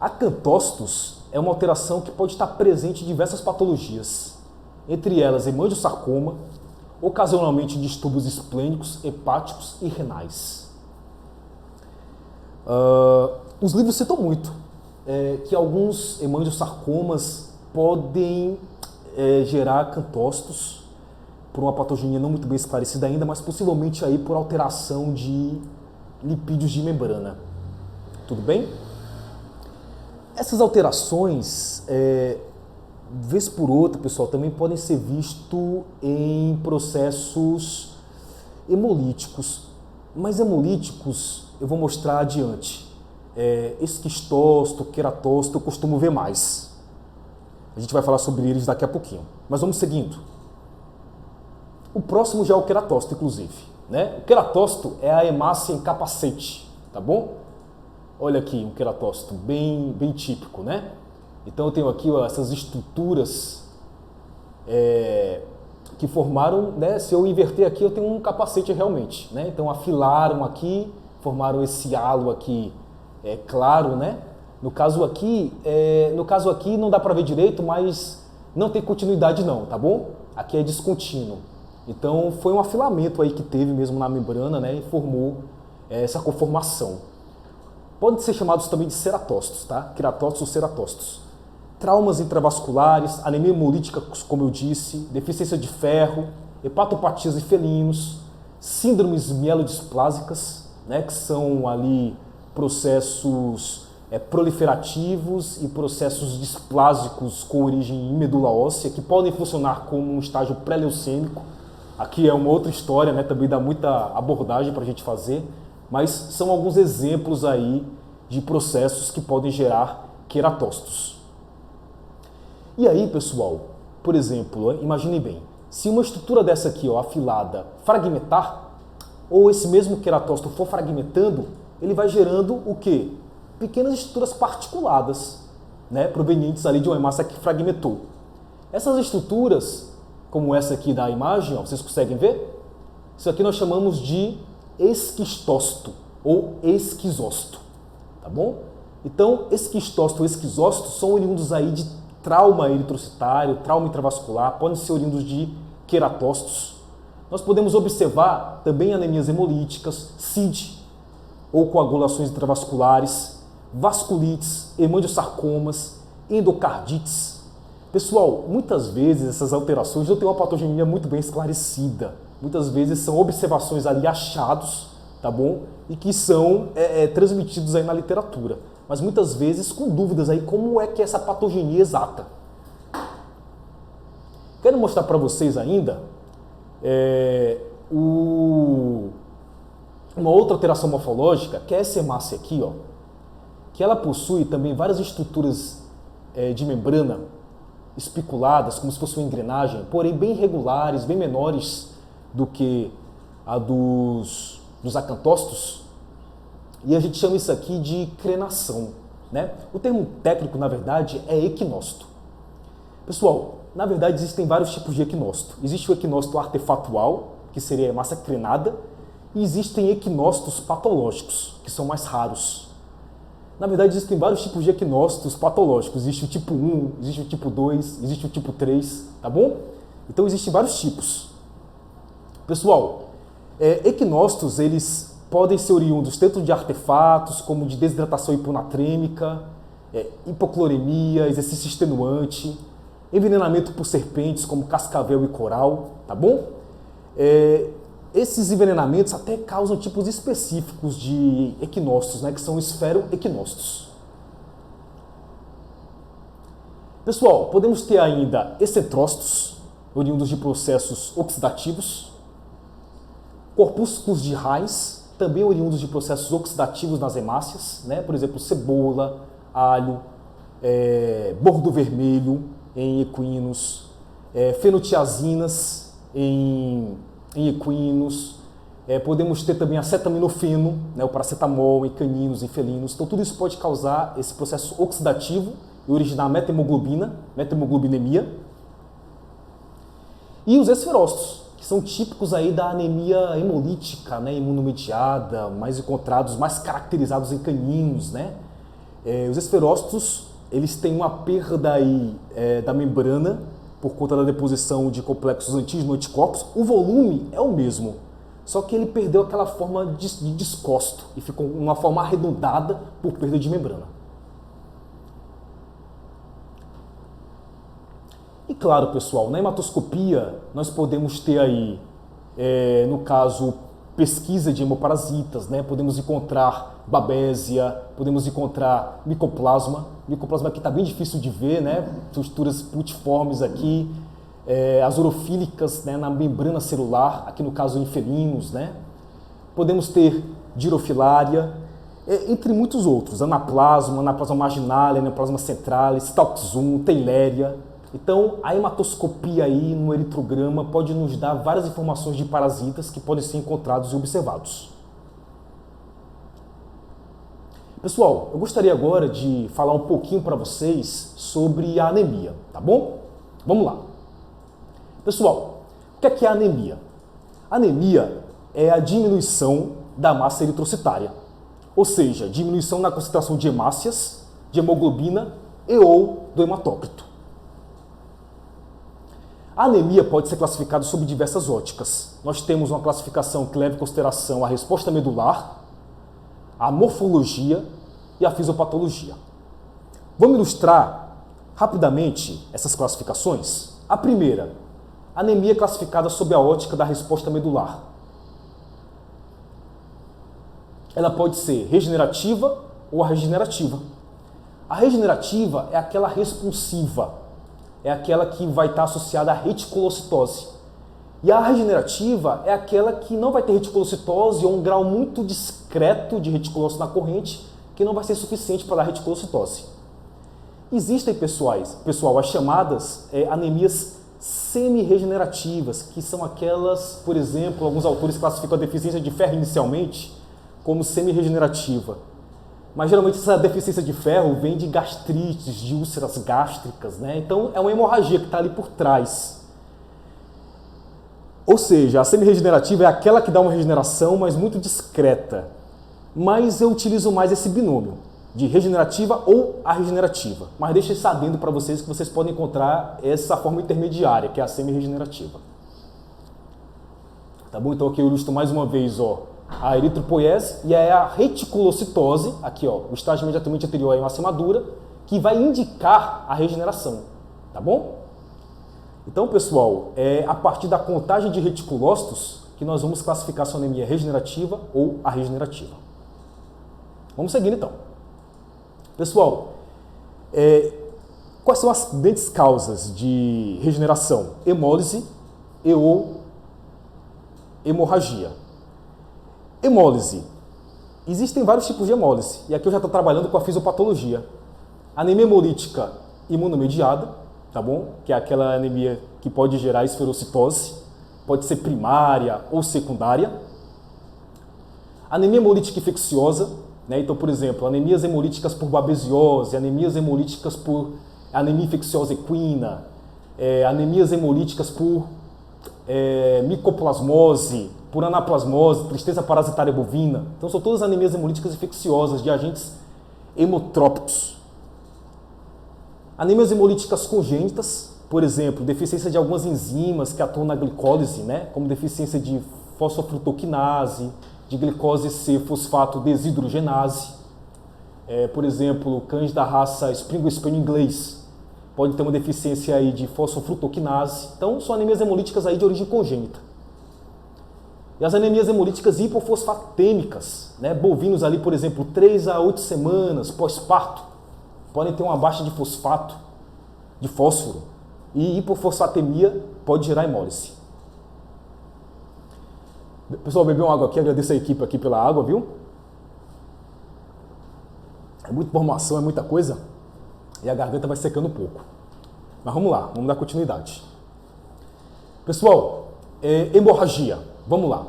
Acantócitos é uma alteração que pode estar presente em diversas patologias, entre elas hemangiosarcoma, ocasionalmente distúrbios esplênicos, hepáticos e renais. Os livros citam muito que alguns hemangiosarcomas podem gerar acantócitos por uma patogenia não muito bem esclarecida ainda, mas possivelmente aí por alteração de lipídios de membrana. Tudo bem? Essas alterações, vez por outra, pessoal, também podem ser vistos em processos hemolíticos. Mas hemolíticos eu vou mostrar adiante. Esquistócito, queratócito, eu costumo ver mais. A gente vai falar sobre eles daqui a pouquinho. Mas vamos seguindo. O próximo já é o queratócito, inclusive, né? O queratócito é a hemácia em capacete, tá bom? Olha aqui um queratócito bem típico, né? Então eu tenho aqui essas estruturas que formaram, né? Se eu inverter aqui, eu tenho um capacete realmente, né? Então afilaram aqui, formaram esse halo aqui claro, né? No caso aqui não dá para ver direito, mas não tem continuidade não, tá bom? Aqui é descontínuo. Então foi um afilamento aí que teve mesmo na membrana, né? E formou essa conformação. Podem ser chamados também de ceratócitos, tá? Queratócitos ou ceratócitos. Traumas intravasculares, anemia hemolítica, como eu disse, deficiência de ferro, hepatopatias em felinos, síndromes mielodisplásicas, né? Que são ali processos proliferativos e processos displásicos com origem em medula óssea, que podem funcionar como um estágio pré-leucêmico. Aqui é uma outra história, né? Também dá muita abordagem para a gente fazer, mas são alguns exemplos aí de processos que podem gerar queratócitos. E aí, pessoal, por exemplo, imaginem bem, se uma estrutura dessa aqui, afilada, fragmentar, ou esse mesmo queratócito for fragmentando, ele vai gerando o quê? Pequenas estruturas particuladas, né, provenientes ali de uma hemácia que fragmentou. Essas estruturas, como essa aqui da imagem, vocês conseguem ver? Isso aqui nós chamamos de esquistócito ou esquizócito, tá bom? Então, esquistócito ou esquizócito são oriundos aí de trauma eritrocitário, trauma intravascular, podem ser oriundos de queratócitos. Nós podemos observar também anemias hemolíticas, SID, ou coagulações intravasculares, vasculites, hemangiosarcomas, endocardites. Pessoal, muitas vezes essas alterações não têm uma patogenia muito bem esclarecida. Muitas vezes são observações ali, achados, tá bom? E que são transmitidos aí na literatura. Mas muitas vezes com dúvidas aí como é que é essa patogenia exata. Quero mostrar para vocês ainda uma outra alteração morfológica, que é essa hemácia aqui, que ela possui também várias estruturas de membrana espiculadas, como se fosse uma engrenagem, porém bem irregulares, bem menores do que a dos acantócitos. E a gente chama isso aqui de crenação, né? O termo técnico, na verdade, é equinócito. Pessoal, na verdade existem vários tipos de equinócito. Existe o equinócito artefatual, que seria a hemácia crenada, e existem equinócitos patológicos, que são mais raros. Na verdade, existem vários tipos de equinócitos patológicos. Existe o tipo 1, existe o tipo 2, existe o tipo 3, tá bom? Então existem vários tipos. Pessoal, equinócitos, eles podem ser oriundos tanto de artefatos, como de desidratação hiponatrêmica, hipocloremia, exercício extenuante, envenenamento por serpentes, como cascavel e coral, tá bom? Esses envenenamentos até causam tipos específicos de equinócitos, né, que são esferoequinócitos. Pessoal, podemos ter ainda excentrócitos, oriundos de processos oxidativos, corpúsculos de raiz, também oriundos de processos oxidativos nas hemácias, né? Por exemplo, cebola, alho, bordo vermelho em equinos, fenotiazinas em equinos, Podemos ter também acetaminofeno, né, o paracetamol em caninos, em felinos. Então tudo isso pode causar esse processo oxidativo e originar metemoglobinemia. E os esferócitos, que são típicos aí da anemia hemolítica, né, imunomediada, mais encontrados, mais caracterizados em caninos, né? Os esferócitos, eles têm uma perda aí, da membrana por conta da deposição de complexos antígeno-anticorpos. O volume é o mesmo, só que ele perdeu aquela forma de descosto e ficou uma forma arredondada por perda de membrana. E claro, pessoal, na hematoscopia nós podemos ter aí, no caso, pesquisa de hemoparasitas, né? Podemos encontrar babésia, podemos encontrar micoplasma. Micoplasma aqui está bem difícil de ver, né? Estruturas putiformes aqui, as urofílicas, né, na membrana celular, aqui no caso em felinos, né? Podemos ter dirofilária, entre muitos outros, anaplasma marginal, anaplasma centralis, Stalk zoom, teiléria. Então, a hematoscopia aí no eritrograma pode nos dar várias informações de parasitas que podem ser encontrados e observados. Pessoal, eu gostaria agora de falar um pouquinho para vocês sobre a anemia, tá bom? Vamos lá. Pessoal, o que é a anemia? A anemia é a diminuição da massa eritrocitária, ou seja, diminuição na concentração de hemácias, de hemoglobina e ou do hematócrito. A anemia pode ser classificada sob diversas óticas. Nós temos uma classificação que leva em consideração a resposta medular, a morfologia e a fisiopatologia. Vamos ilustrar rapidamente essas classificações? A primeira, anemia classificada sob a ótica da resposta medular. Ela pode ser regenerativa ou regenerativa. A regenerativa é aquela responsiva, é aquela que vai estar associada à reticulocitose. E a regenerativa é aquela que não vai ter reticulocitose ou um grau muito discreto de reticulose na corrente, que não vai ser suficiente para dar reticulocitose. Existem, pessoal, as chamadas anemias semi-regenerativas, que são aquelas, por exemplo, alguns autores classificam a deficiência de ferro inicialmente como semi-regenerativa. Mas geralmente essa deficiência de ferro vem de gastrites, de úlceras gástricas, né? Então é uma hemorragia que está ali por trás. Ou seja, a semi-regenerativa é aquela que dá uma regeneração, mas muito discreta. Mas eu utilizo mais esse binômio, de regenerativa ou a regenerativa. Mas deixa esse adendo para vocês que vocês podem encontrar essa forma intermediária, que é a semi-regenerativa. Tá bom? Então aqui eu ilustro mais uma vez, ó, a eritropoiese e a reticulocitose, aqui ó, o estágio imediatamente anterior à hemácia madura, que vai indicar a regeneração, tá bom? Então, pessoal, é a partir da contagem de reticulócitos que nós vamos classificar se a anemia é regenerativa ou a regenerativa. Vamos seguir então. Pessoal, quais são as grandes causas de regeneração? Hemólise e ou hemorragia. Hemólise. Existem vários tipos de hemólise, e aqui eu já estou trabalhando com a fisiopatologia. Anemia hemolítica imunomediada, tá bom? Que é aquela anemia que pode gerar esferocitose, pode ser primária ou secundária. Anemia hemolítica infecciosa, né? Então, por exemplo, anemias hemolíticas por babesiose, anemias hemolíticas por anemia infecciosa equina, anemias hemolíticas por micoplasmose, por anaplasmose, tristeza parasitária bovina. Então são todas anemias hemolíticas infecciosas de agentes hemotrópicos. Anemias hemolíticas congênitas, por exemplo, deficiência de algumas enzimas que atuam na glicólise, né? Como deficiência de fosfofrutoquinase, de glicose C-fosfato desidrogenase. Por exemplo, cães da raça Springle Spaniel inglês pode ter uma deficiência aí de fosfofrutoquinase. Então são anemias hemolíticas aí de origem congênita. E as anemias hemolíticas hipofosfatêmicas, né? Bovinos ali, por exemplo, 3 a 8 semanas pós-parto, podem ter uma baixa de fosfato, de fósforo, e hipofosfatemia pode gerar hemólise. Pessoal, bebeu uma água aqui, agradeço a equipe aqui pela água, viu? É muita informação, é muita coisa, e a garganta vai secando um pouco. Mas vamos lá, vamos dar continuidade. Pessoal, hemorragia. Vamos lá.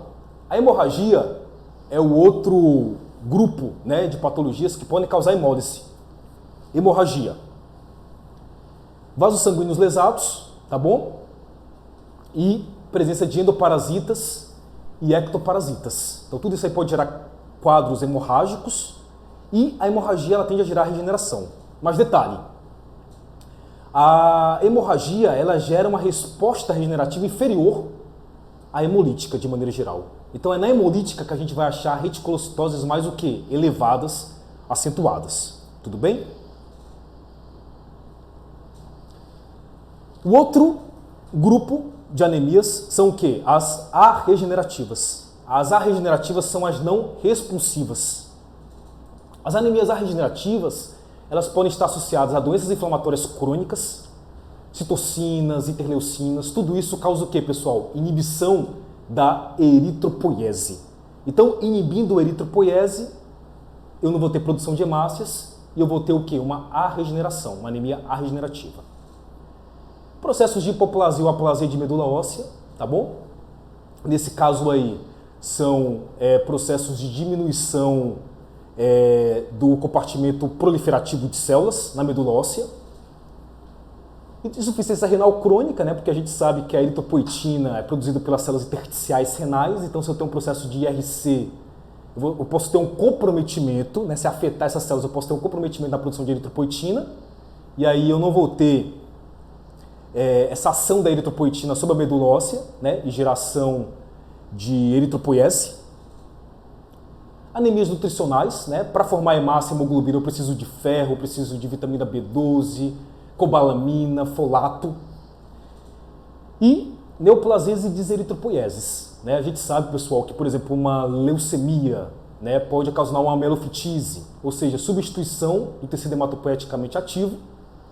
A hemorragia é o outro grupo, né, de patologias que podem causar hemólise. Hemorragia. Vasos sanguíneos lesados, tá bom? E presença de endoparasitas e ectoparasitas. Então tudo isso aí pode gerar quadros hemorrágicos e a hemorragia ela tende a gerar regeneração. Mas detalhe, a hemorragia ela gera uma resposta regenerativa inferior à hemolítica de maneira geral. Então é na hemolítica que a gente vai achar reticulocitoses mais o que? Elevadas, acentuadas. Tudo bem? O outro grupo de anemias são o quê? As arregenerativas. As arregenerativas são as não responsivas. As anemias arregenerativas, elas podem estar associadas a doenças inflamatórias crônicas, citocinas, interleucinas, tudo isso causa o quê, pessoal? Inibição da eritropoiese. Então, inibindo a eritropoiese, eu não vou ter produção de hemácias e eu vou ter o quê? Uma arregeneração, uma anemia arregenerativa. Processos de hipoplasia ou aplasia de medula óssea, tá bom? Nesse caso aí, são processos de diminuição do compartimento proliferativo de células na medula óssea. Insuficiência renal crônica, né? Porque a gente sabe que a eritropoetina é produzida pelas células intersticiais renais, então se eu tenho um processo de IRC, eu posso ter um comprometimento, né? Se afetar essas células, eu posso ter um comprometimento na produção de eritropoetina, e aí eu não vou ter essa ação da eritropoetina sobre a medula óssea, né? E geração de eritropoiese. Anemias nutricionais, né? Para formar hemácia e hemoglobina eu preciso de ferro, eu preciso de vitamina B12, cobalamina, folato. E neoplasias e deseritropoieses, né? A gente sabe, pessoal, que, por exemplo, uma leucemia, né, pode causar uma amelofitise, ou seja, substituição do tecido hematopoieticamente ativo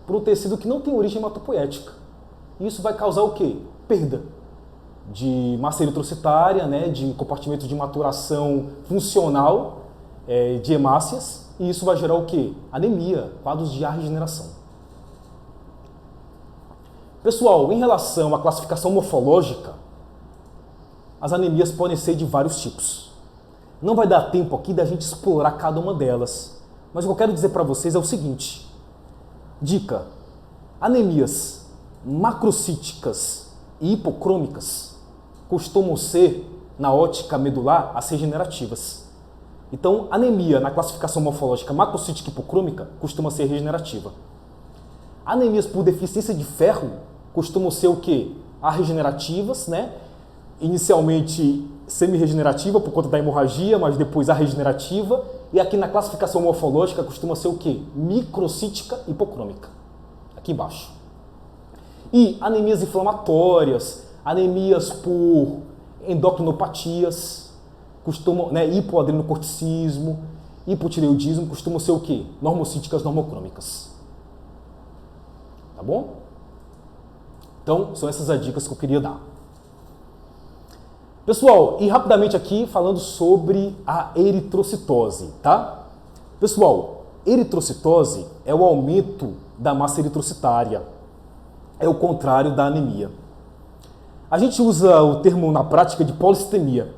por um tecido que não tem origem hematopoética. Isso vai causar o quê? Perda de massa eritrocitária, né, de compartimento de maturação funcional de hemácias, e isso vai gerar o quê? Anemia, quadros de arregeneração. Pessoal, em relação à classificação morfológica, as anemias podem ser de vários tipos. Não vai dar tempo aqui da gente explorar cada uma delas, mas o que eu quero dizer para vocês é o seguinte. Dica: anemias macrocíticas e hipocrômicas costumam ser, na ótica medular, as regenerativas. Então, anemia na classificação morfológica macrocítica e hipocrômica costuma ser regenerativa. Anemias por deficiência de ferro costumam ser o quê? Arregenerativas, né? Inicialmente semi-regenerativa por conta da hemorragia, mas depois arregenerativa. E aqui na classificação morfológica costuma ser o quê? Microcítica hipocrômica. Aqui embaixo. E anemias inflamatórias, anemias por endocrinopatias, costumam, né, hipoadrenocorticismo, hipotireoidismo, costumam ser o quê? Normocíticas normocrômicas. Tá bom? Então, são essas as dicas que eu queria dar. Pessoal, e rapidamente aqui falando sobre a eritrocitose, tá? Pessoal, eritrocitose é o aumento da massa eritrocitária. É o contrário da anemia. A gente usa o termo na prática de polistemia.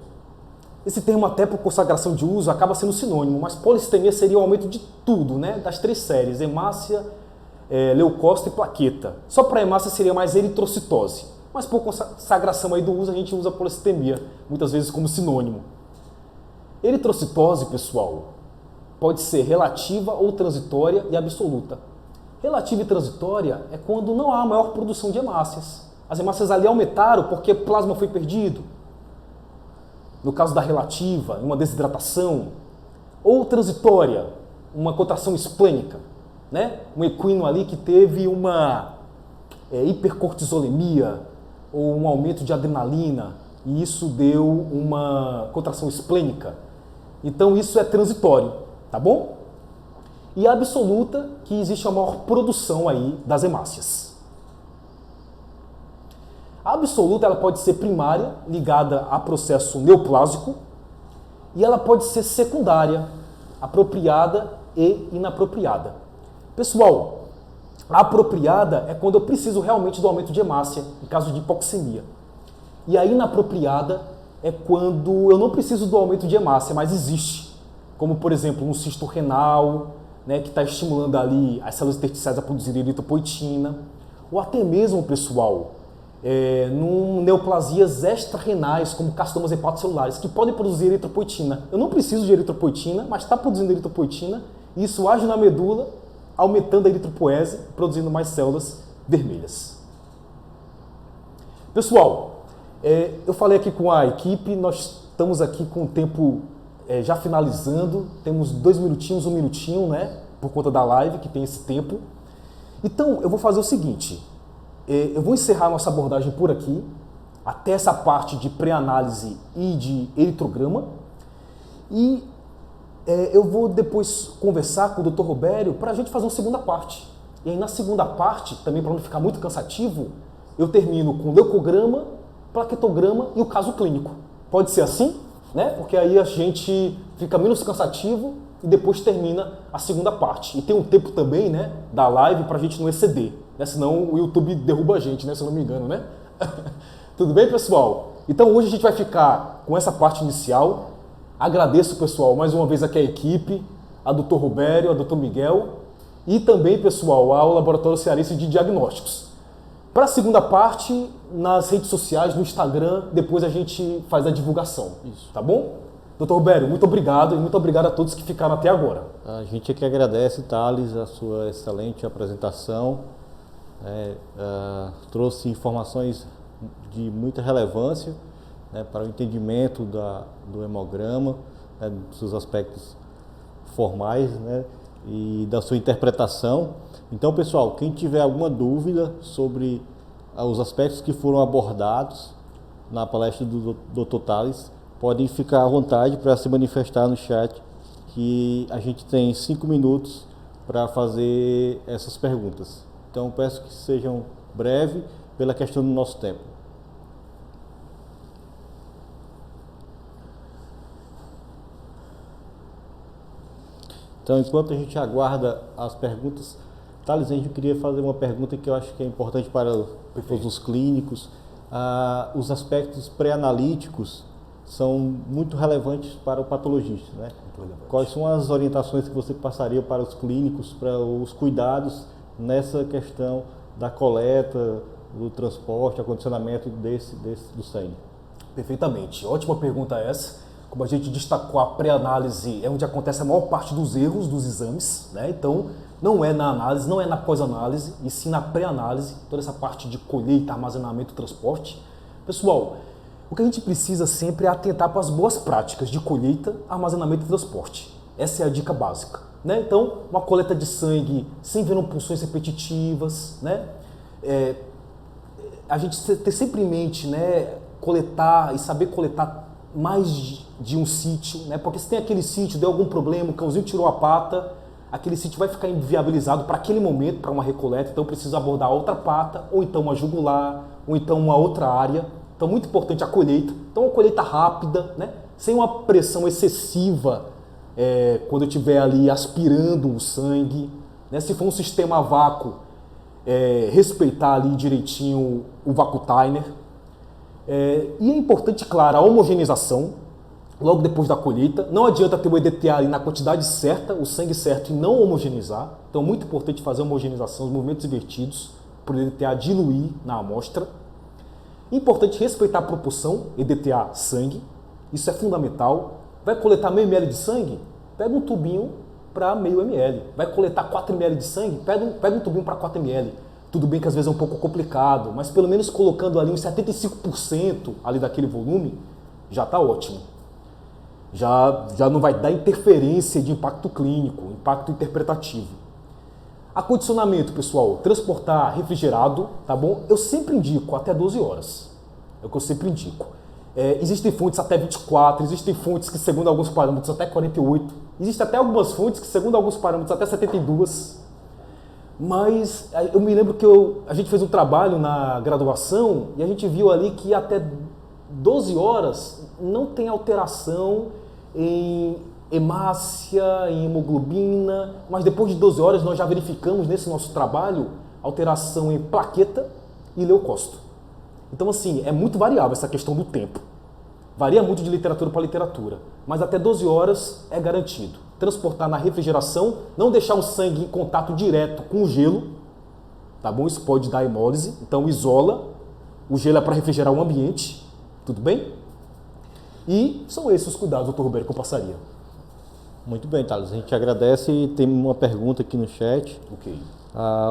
Esse termo, até por consagração de uso, acaba sendo sinônimo, mas polistemia seria o aumento de tudo, né? Das três séries, hemácia, leucócito e plaqueta. Só para hemácia seria mais eritrocitose, mas por consagração aí do uso a gente usa polistemia, muitas vezes como sinônimo. Eritrocitose, pessoal, pode ser relativa ou transitória e absoluta. Relativa e transitória é quando não há maior produção de hemácias. As hemácias ali aumentaram porque o plasma foi perdido. No caso da relativa, uma desidratação. Ou transitória, uma contração esplênica, né? Um equino ali que teve uma hipercortisolemia ou um aumento de adrenalina e isso deu uma contração esplênica. Então isso é transitório, tá bom? E a absoluta, que existe a maior produção aí das hemácias. A absoluta ela pode ser primária, ligada a processo neoplásico, e ela pode ser secundária, apropriada e inapropriada. Pessoal, a apropriada é quando eu preciso realmente do aumento de hemácia, em caso de hipoxemia. E a inapropriada é quando eu não preciso do aumento de hemácia, mas existe. Como, por exemplo, um cisto renal, né, que está estimulando ali as células intersticiais a produzir eritropoetina. Ou até mesmo, pessoal, num neoplasias extra-renais, como carcinomas hepatocelulares, que podem produzir eritropoetina. Eu não preciso de eritropoetina, mas está produzindo eritropoetina, e isso age na medula, aumentando a eritropoese, produzindo mais células vermelhas. Pessoal, eu falei aqui com a equipe, nós estamos aqui com o tempo já finalizando, temos 2 minutinhos, 1 minutinho, né, por conta da live, que tem esse tempo. Então, eu vou fazer o seguinte, eu vou encerrar a nossa abordagem por aqui, até essa parte de pré-análise e de eritrograma, e eu vou depois conversar com o Dr. Robério para a gente fazer uma segunda parte. E aí na segunda parte, também para não ficar muito cansativo, eu termino com leucograma, plaquetograma e o caso clínico. Pode ser assim, né? Porque aí a gente fica menos cansativo e depois termina a segunda parte. E tem um tempo também, né, da live para a gente não exceder, né? Senão o YouTube derruba a gente, né? Se eu não me engano, né? Tudo bem, pessoal? Então hoje a gente vai ficar com essa parte inicial. Agradeço, pessoal, mais uma vez aqui a equipe, a Dr. Robério, a Dr. Miguel e também, pessoal, ao Laboratório Cearense de Diagnósticos. Para a segunda parte, nas redes sociais, no Instagram, depois a gente faz a divulgação. Isso. Tá bom? Dr. Robério, muito obrigado e muito obrigado a todos que ficaram até agora. A gente é que agradece, Thales, a sua excelente apresentação. Trouxe informações de muita relevância, né, para o entendimento do hemograma, né, dos seus aspectos formais, né, e da sua interpretação. Então, pessoal, quem tiver alguma dúvida sobre os aspectos que foram abordados na palestra do Dr. Thales, podem ficar à vontade para se manifestar no chat, que a gente tem 5 minutos para fazer essas perguntas. Então, peço que sejam breves pela questão do nosso tempo. Então, enquanto a gente aguarda as perguntas, Thales, a gente queria fazer uma pergunta que eu acho que é importante para todos os clínicos. Os aspectos pré-analíticos são muito relevantes para o patologista, né? Quais são as orientações que você passaria para os clínicos, para os cuidados nessa questão da coleta, do transporte, acondicionamento do sangue? Perfeitamente. Ótima pergunta essa. Como a gente destacou, a pré-análise é onde acontece a maior parte dos erros dos exames, né? Então, não é na análise, não é na pós-análise, e sim na pré-análise, toda essa parte de colheita, armazenamento e transporte. Pessoal, o que a gente precisa sempre é atentar para as boas práticas de colheita, armazenamento e transporte. Essa é a dica básica, né? Então, uma coleta de sangue sem venopunções repetitivas, né? A gente ter sempre em mente, né, coletar e saber coletar mais de um sítio, né? Porque se tem aquele sítio, deu algum problema, o cãozinho tirou a pata, aquele sítio vai ficar inviabilizado para aquele momento, para uma recoleta, então precisa abordar outra pata, ou então uma jugular, ou então uma outra área. Então, muito importante a colheita. Então, uma colheita rápida, né? Sem uma pressão excessiva quando eu estiver ali aspirando o sangue, né? Se for um sistema a vácuo, respeitar ali direitinho o vácuo timer. E é importante, claro, a homogeneização logo depois da colheita. Não adianta ter o EDTA ali na quantidade certa, o sangue certo, e não homogeneizar. Então, é muito importante fazer a homogeneização, os movimentos invertidos, para o EDTA diluir na amostra. Importante respeitar a proporção EDTA-sangue, isso é fundamental. Vai coletar meio ml de sangue? Pega um tubinho para meio ml. Vai coletar 4 ml de sangue? Pega um tubinho para 4 ml. Tudo bem que às vezes é um pouco complicado, mas pelo menos colocando ali uns 75% ali daquele volume, já está ótimo. Já não vai dar interferência de impacto clínico, impacto interpretativo. Acondicionamento, pessoal, transportar refrigerado, tá bom? Eu sempre indico até 12 horas, é o que eu sempre indico. Existem fontes até 24, existem fontes que, segundo alguns parâmetros, até 48. Existem até algumas fontes que, segundo alguns parâmetros, até 72. Mas eu me lembro que a gente fez um trabalho na graduação e a gente viu ali que até 12 horas não tem alteração em hemácia, em hemoglobina, mas depois de 12 horas nós já verificamos nesse nosso trabalho alteração em plaqueta e leucócito. Então, assim, é muito variável essa questão do tempo. Varia muito de literatura para literatura, mas até 12 horas é garantido. Transportar na refrigeração, não deixar o sangue em contato direto com o gelo, tá bom? Isso pode dar hemólise, então isola. O gelo é para refrigerar o ambiente, tudo bem? E são esses os cuidados, doutor Roberto, que eu passaria. Muito bem, Thales. A gente agradece e tem uma pergunta aqui no chat. Ok.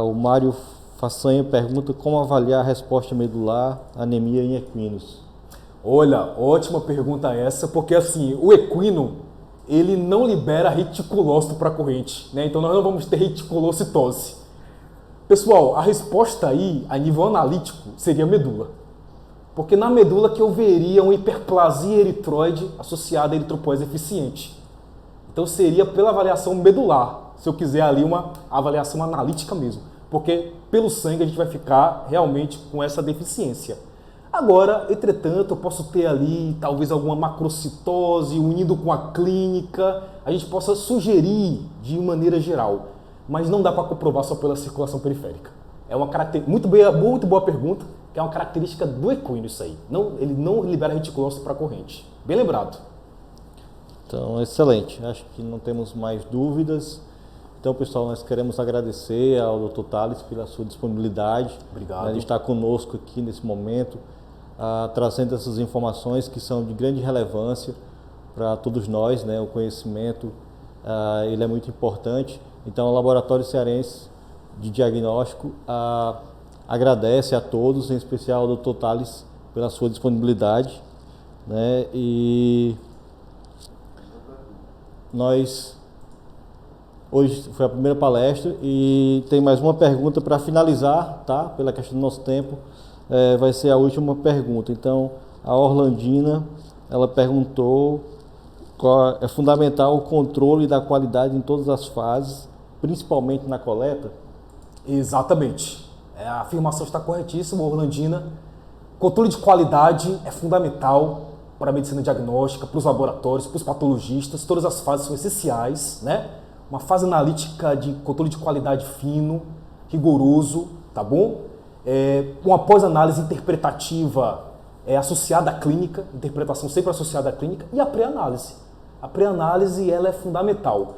O Mário Façanha pergunta como avaliar a resposta medular, anemia em equinos. Olha, ótima pergunta essa, porque assim, o equino, ele não libera reticulócito para a corrente, né? Então nós não vamos ter reticulocitose. Pessoal, a resposta aí, a nível analítico, seria medula. Porque na medula que eu veria uma hiperplasia eritroide associada a eritropoese eficiente. Então seria pela avaliação medular, se eu quiser ali uma avaliação analítica mesmo. Porque pelo sangue a gente vai ficar realmente com essa deficiência. Agora, entretanto, eu posso ter ali talvez alguma macrocitose, unindo com a clínica, a gente possa sugerir de maneira geral, mas não dá para comprovar só pela circulação periférica. É uma característica muito boa pergunta, que é uma característica do equino isso aí. Ele não libera reticulócito para a corrente. Bem lembrado. Então, excelente. Acho que não temos mais dúvidas. Então, pessoal, nós queremos agradecer ao Dr. Thales pela sua disponibilidade. Obrigado. De estar conosco aqui nesse momento, trazendo essas informações que são de grande relevância para todos nós, né? O conhecimento, ele é muito importante. Então, o Laboratório Cearense de Diagnóstico agradece a todos, em especial ao Dr. Thales, pela sua disponibilidade, né? E hoje foi a primeira palestra e tem mais uma pergunta para finalizar, tá? Pela questão do nosso tempo, vai ser a última pergunta. Então, a Orlandina, ela perguntou qual é fundamental o controle da qualidade em todas as fases, principalmente na coleta? Exatamente. A afirmação está corretíssima, Orlandina. Controle de qualidade é fundamental para a medicina diagnóstica, para os laboratórios, para os patologistas. Todas as fases são essenciais, né? Uma fase analítica de controle de qualidade fino, rigoroso, tá bom? Uma pós-análise interpretativa associada à clínica, interpretação sempre associada à clínica, e a pré-análise. A pré-análise, ela é fundamental.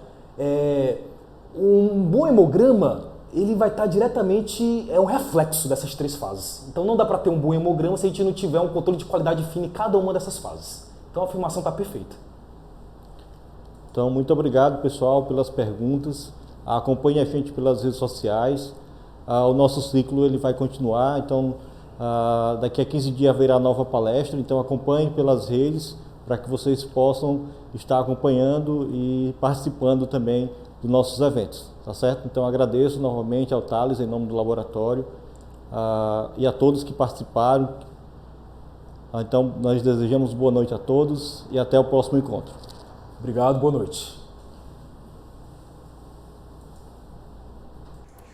Um bom hemograma, ele vai estar diretamente, um reflexo dessas três fases. Então não dá para ter um bom hemograma se a gente não tiver um controle de qualidade fino em cada uma dessas fases. Então a afirmação está perfeita. Então, muito obrigado, pessoal, pelas perguntas. Acompanhe a gente pelas redes sociais. O nosso ciclo ele vai continuar. Então, daqui a 15 dias haverá nova palestra. Então, acompanhe pelas redes para que vocês possam estar acompanhando e participando também dos nossos eventos. Tá certo? Então, agradeço novamente ao Thales, em nome do laboratório, e a todos que participaram. Então, nós desejamos boa noite a todos e até o próximo encontro. Obrigado, boa noite.